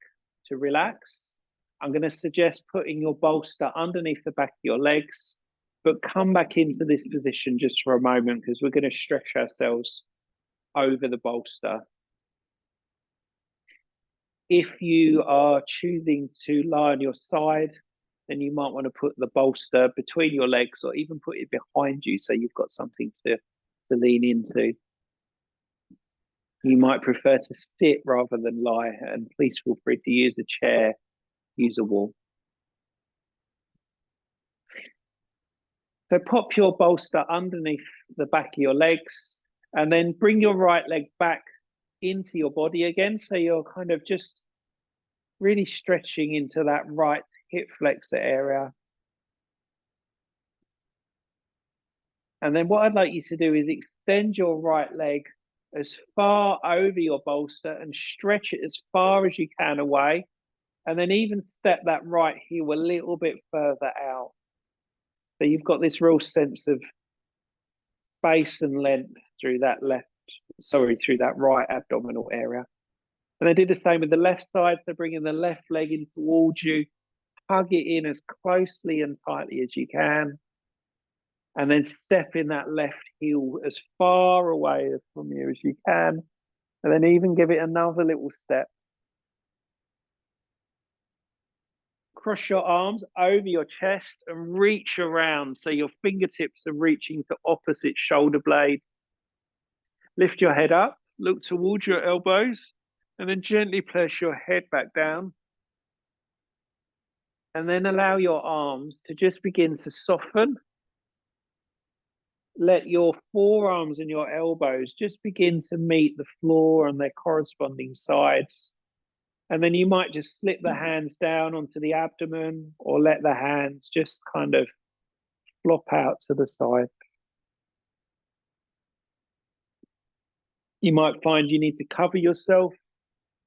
to relax, I'm going to suggest putting your bolster underneath the back of your legs, but come back into this position just for a moment because we're going to stretch ourselves over the bolster. If you are choosing to lie on your side, then you might want to put the bolster between your legs or even put it behind you so you've got something to lean into. You might prefer to sit rather than lie, and please feel free to use a chair, use a wall. So pop your bolster underneath the back of your legs and then bring your right leg back into your body again. So you're kind of just really stretching into that right hip flexor area. And then what I'd like you to do is extend your right leg as far over your bolster and stretch it as far as you can away. And then even step that right heel a little bit further out. So you've got this real sense of space and length through that through that right abdominal area. And I did the same with the left side. So bringing the left leg in towards you, hug it in as closely and tightly as you can. And then step in that left heel as far away from you as you can. And then even give it another little step. Cross your arms over your chest and reach around so your fingertips are reaching to opposite shoulder blades. Lift your head up, look towards your elbows, and then gently place your head back down. And then allow your arms to just begin to soften. Let your forearms and your elbows just begin to meet the floor on their corresponding sides. And then you might just slip the hands down onto the abdomen or let the hands just kind of flop out to the side. You might find you need to cover yourself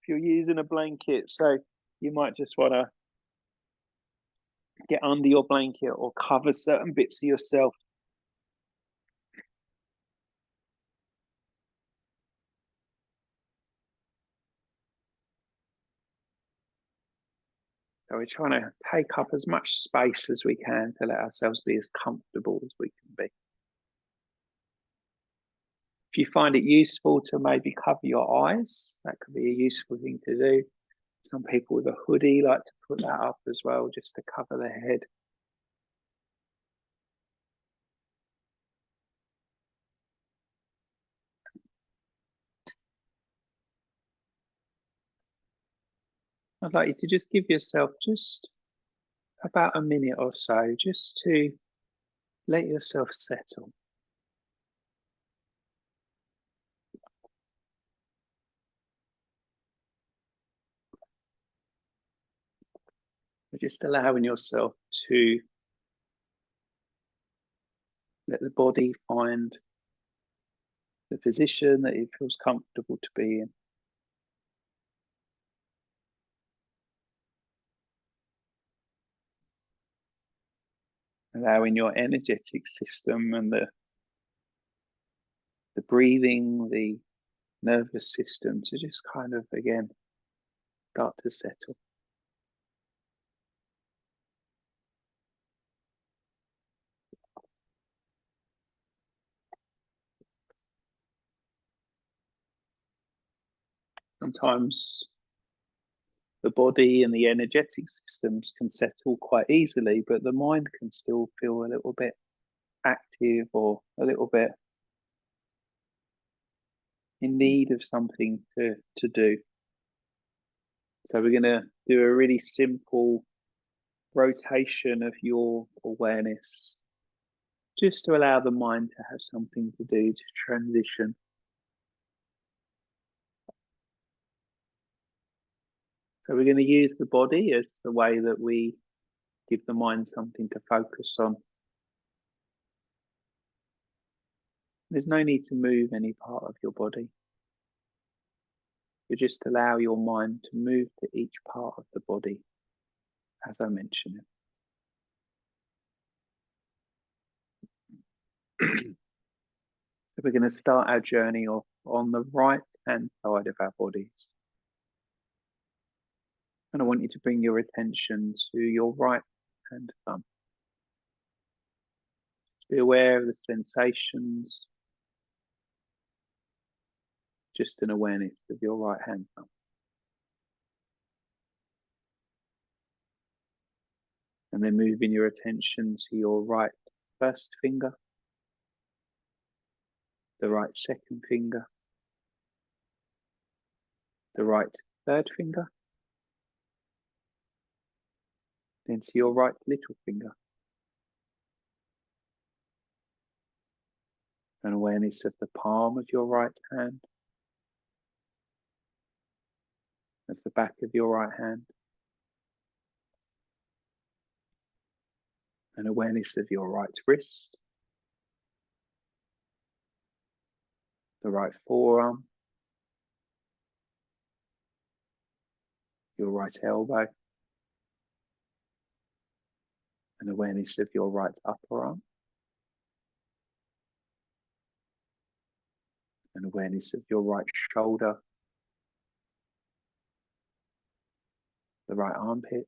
if you're using a blanket, so you might just want to get under your blanket or cover certain bits of yourself. So we're trying to take up as much space as we can to let ourselves be as comfortable as we can be. If you find it useful to maybe cover your eyes, that could be a useful thing to do. Some people with a hoodie like to put that up as well, just to cover their head. I'd like you to just give yourself just about a minute or so, just to let yourself settle. Just allowing yourself to let the body find the position that it feels comfortable to be in. Allowing your energetic system and the breathing, the nervous system to just kind of, again, start to settle. Sometimes the body and the energetic systems can settle quite easily, but the mind can still feel a little bit active or a little bit in need of something to do. So we're going to do a really simple rotation of your awareness, just to allow the mind to have something to do to transition. So we're going to use the body as the way that we give the mind something to focus on. There's no need to move any part of your body. You just allow your mind to move to each part of the body, as I mentioned it. So we're going to start our journey off on the right-hand side of our bodies. And I want you to bring your attention to your right hand thumb. Be aware of the sensations, just an awareness of your right hand thumb. And then moving your attention to your right first finger, the right second finger, the right third finger, then to your right little finger. An awareness of the palm of your right hand, of the back of your right hand, an awareness of your right wrist, the right forearm, your right elbow, an awareness of your right upper arm, an awareness of your right shoulder, the right armpit,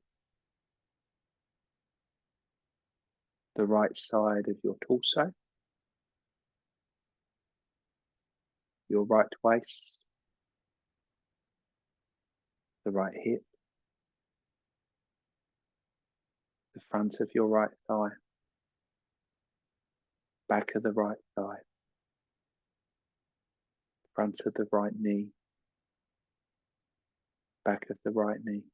the right side of your torso, your right waist, the right hip, the front of your right thigh, back of the right thigh, front of the right knee, back of the right knee,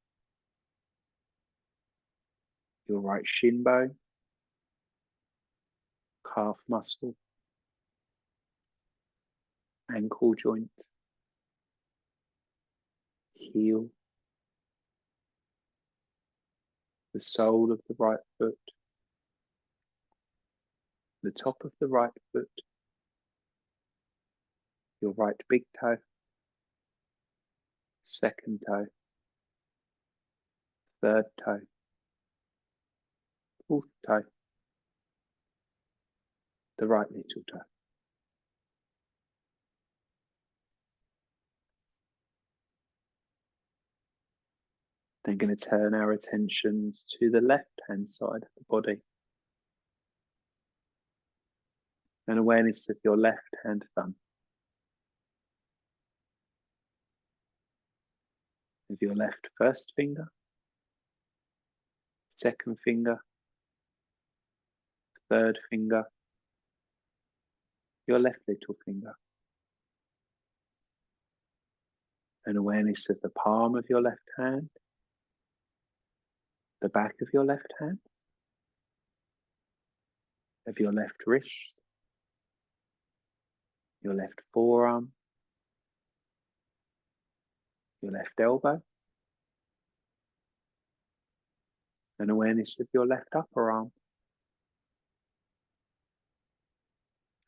your right shin bone, calf muscle, ankle joint, heel, the sole of the right foot, the top of the right foot, your right big toe, second toe, third toe, fourth toe, the right little toe. Then going to turn our attentions to the left-hand side of the body. An awareness of your left hand thumb, of your left first finger, second finger, third finger, your left little finger. An awareness of the palm of your left hand, the back of your left hand, of your left wrist, your left forearm, your left elbow, an awareness of your left upper arm,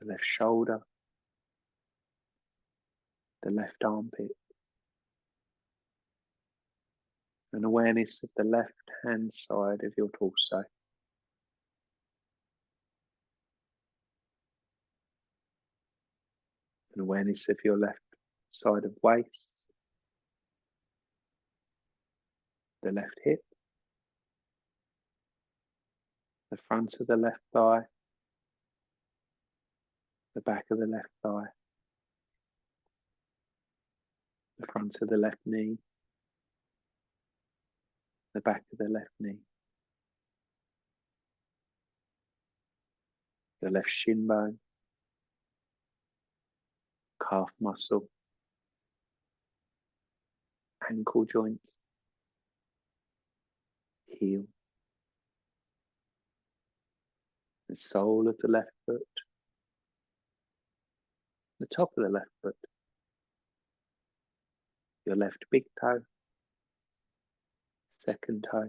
the left shoulder, the left armpit, an awareness of the left hand side of your torso. An awareness of your left side of waist, the left hip, the front of the left thigh, the back of the left thigh, the front of the left knee, the back of the left knee, the left shin bone, calf muscle, ankle joint, heel, the sole of the left foot, the top of the left foot, your left big toe, second toe,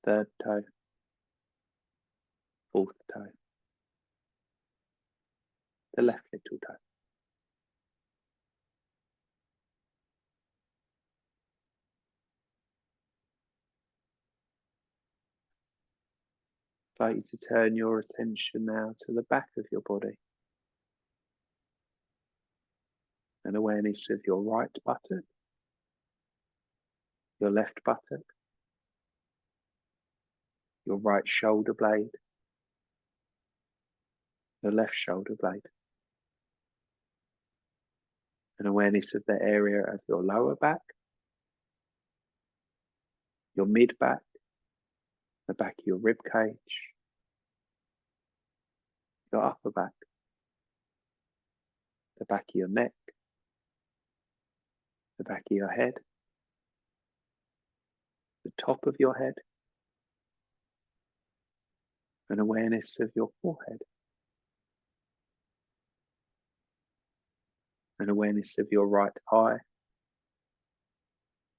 third toe, fourth toe, the left little toe. I'd like you to turn your attention now to the back of your body. An awareness of your right buttock, your left buttock, your right shoulder blade, your left shoulder blade. An awareness of the area of your lower back, your mid back, the back of your rib cage, your upper back, the back of your neck, the back of your head, the top of your head, an awareness of your forehead, an awareness of your right eye,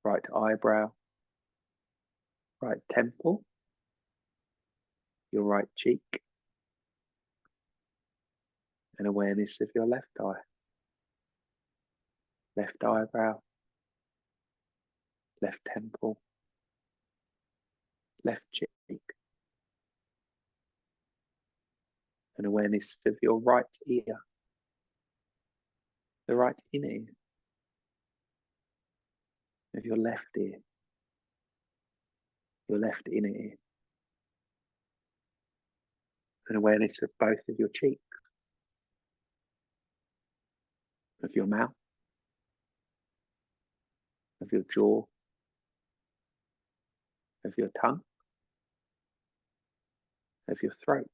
right eyebrow, right temple, your right cheek, an awareness of your left eye, left eyebrow, left temple, left cheek, an awareness of your right ear, the right inner ear, of your left ear, your left inner ear, an awareness of both of your cheeks, of your mouth, of your jaw, of your tongue, of your throat,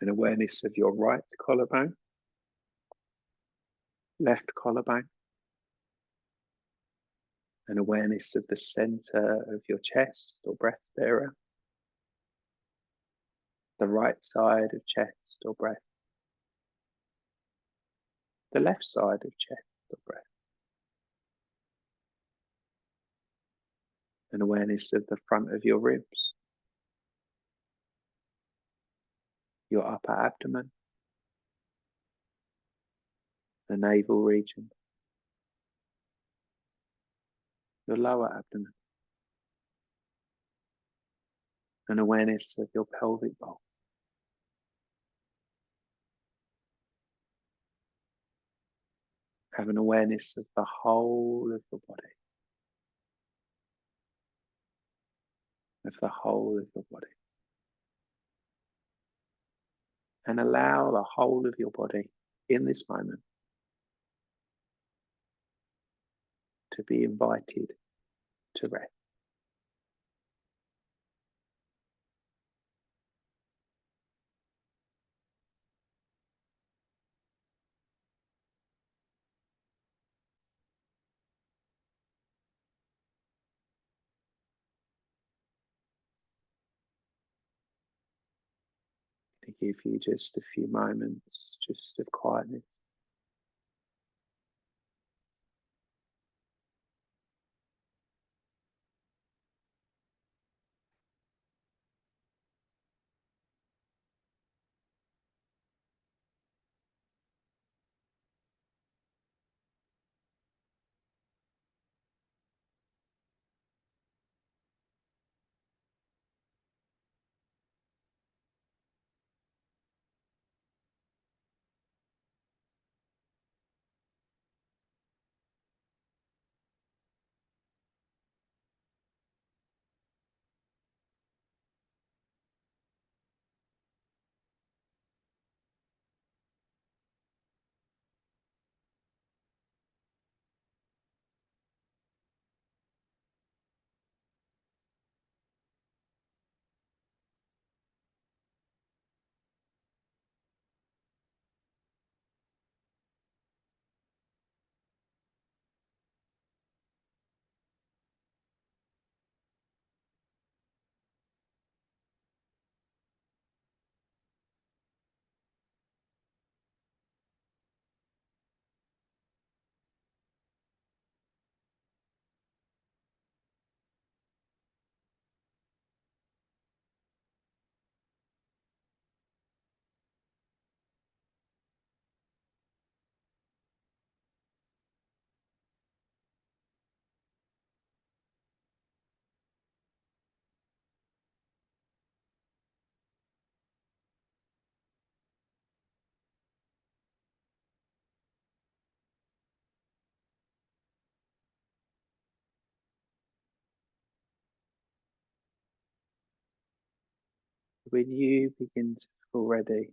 an awareness of your right collarbone, left collarbone, an awareness of the center of your chest or breast area, the right side of chest or breast, the left side of chest or breast, an awareness of the front of your ribs, your upper abdomen, the navel region, your lower abdomen, an awareness of your pelvic bowl. Have an awareness of the whole of the body, of the whole of your body. And allow the whole of your body in this moment to be invited to rest. To give you just a few moments just of quietness. When you begin to feel ready,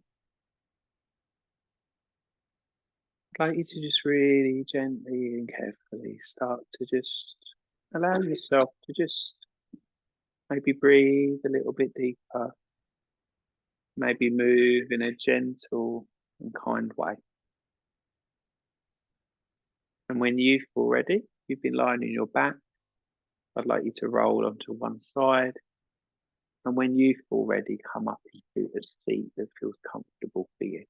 I'd like you to just really gently and carefully start to just allow yourself to just maybe breathe a little bit deeper, maybe move in a gentle and kind way. And when you feel ready, you've been lying on your back, I'd like you to roll onto one side. And when you feel ready, come up into a seat that feels comfortable for you.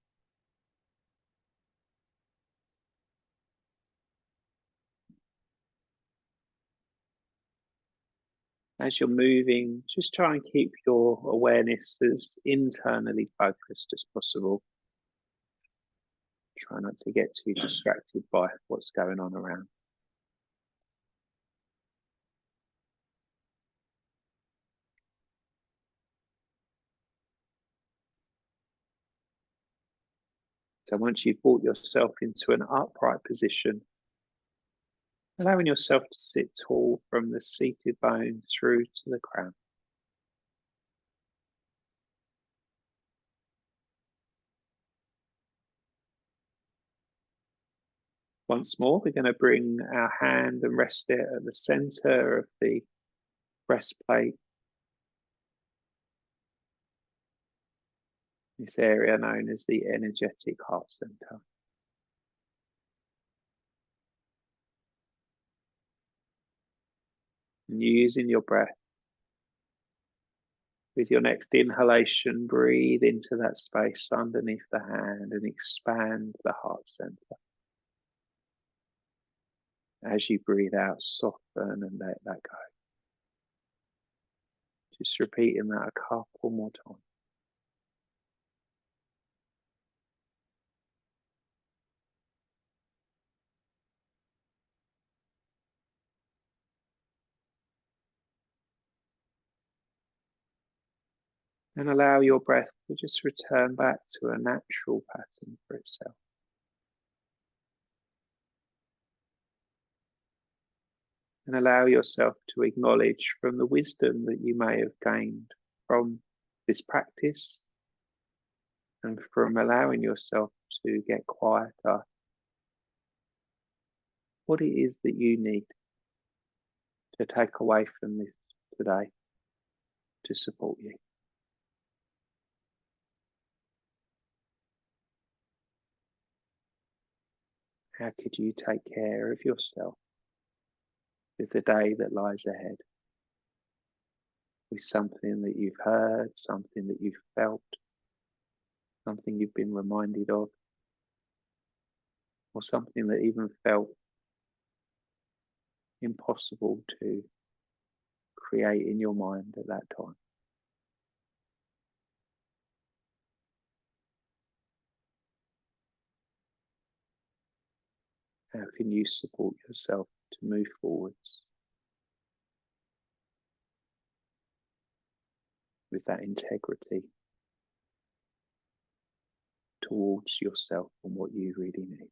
As you're moving, just try and keep your awareness as internally focused as possible. Try not to get too distracted by what's going on around. So once you've brought yourself into an upright position, allowing yourself to sit tall from the seated bone through to the crown. Once more, we're going to bring our hand and rest it at the center of the breastplate. This area known as the energetic heart center. And using your breath, with your next inhalation, breathe into that space underneath the hand and expand the heart center. As you breathe out, soften and let that go. Just repeating that a couple more times. And allow your breath to just return back to a natural pattern for itself. And allow yourself to acknowledge from the wisdom that you may have gained from this practice and from allowing yourself to get quieter, what it is that you need to take away from this today to support you. How could you take care of yourself with the day that lies ahead? With something that you've heard, something that you've felt, something you've been reminded of, or something that even felt impossible to create in your mind at that time. How can you support yourself to move forwards with that integrity towards yourself and what you really need?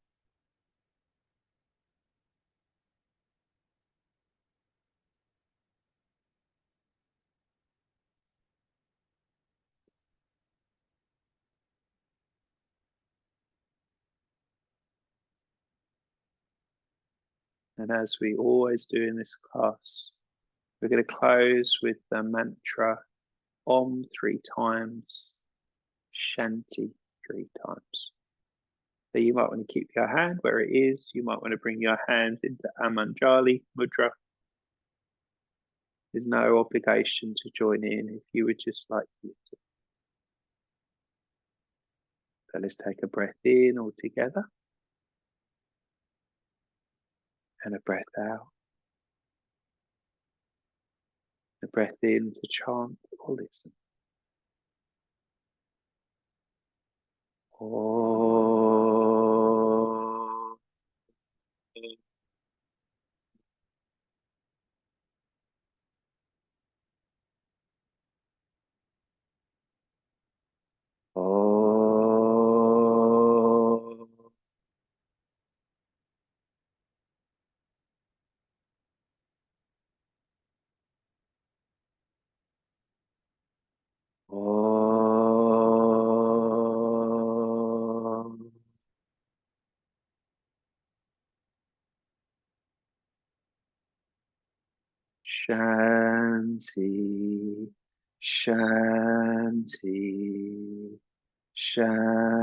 And as we always do in this class, we're going to close with the mantra Om 3 times, Shanti 3 times. So you might want to keep your hand where it is. You might want to bring your hands into Amanjali Mudra. There's no obligation to join in if you would just like to. So let's take a breath in all together and a breath out. A breath in to chant or listen. Shanti, Shanti, Shanti.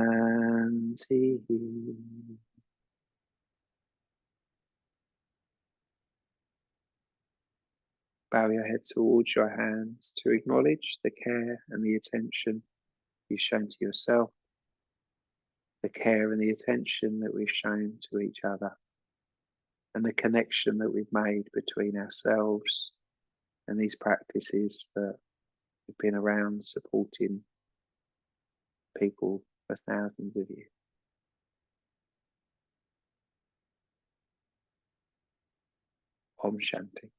Bow your head towards your hands to acknowledge the care and the attention you've shown to yourself, the care and the attention that we've shown to each other, and the connection that we've made between ourselves and these practices that have been around supporting people for thousands of years. Om Shanti.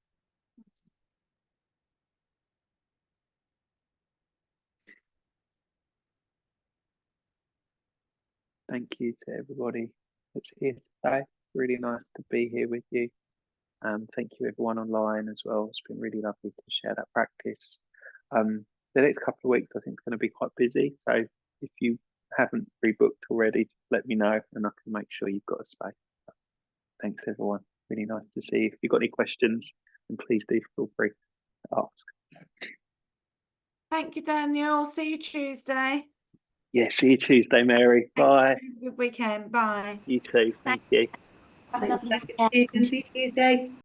Thank you to everybody that's here today. Really nice to be here with you. Thank you everyone online as well. It's been really lovely to share that practice. The next couple of weeks I think is going to be quite busy. So if you haven't pre-booked already, just let me know and I can make sure you've got a space. Thanks everyone. Really nice to see you. If you've got any questions, then please do feel free to ask. Thank you, Daniel. See you Tuesday. Yeah, see you Tuesday, Mary. Bye. Good weekend. Bye. You too. Thank you. Have a lovely weekend. See you Tuesday.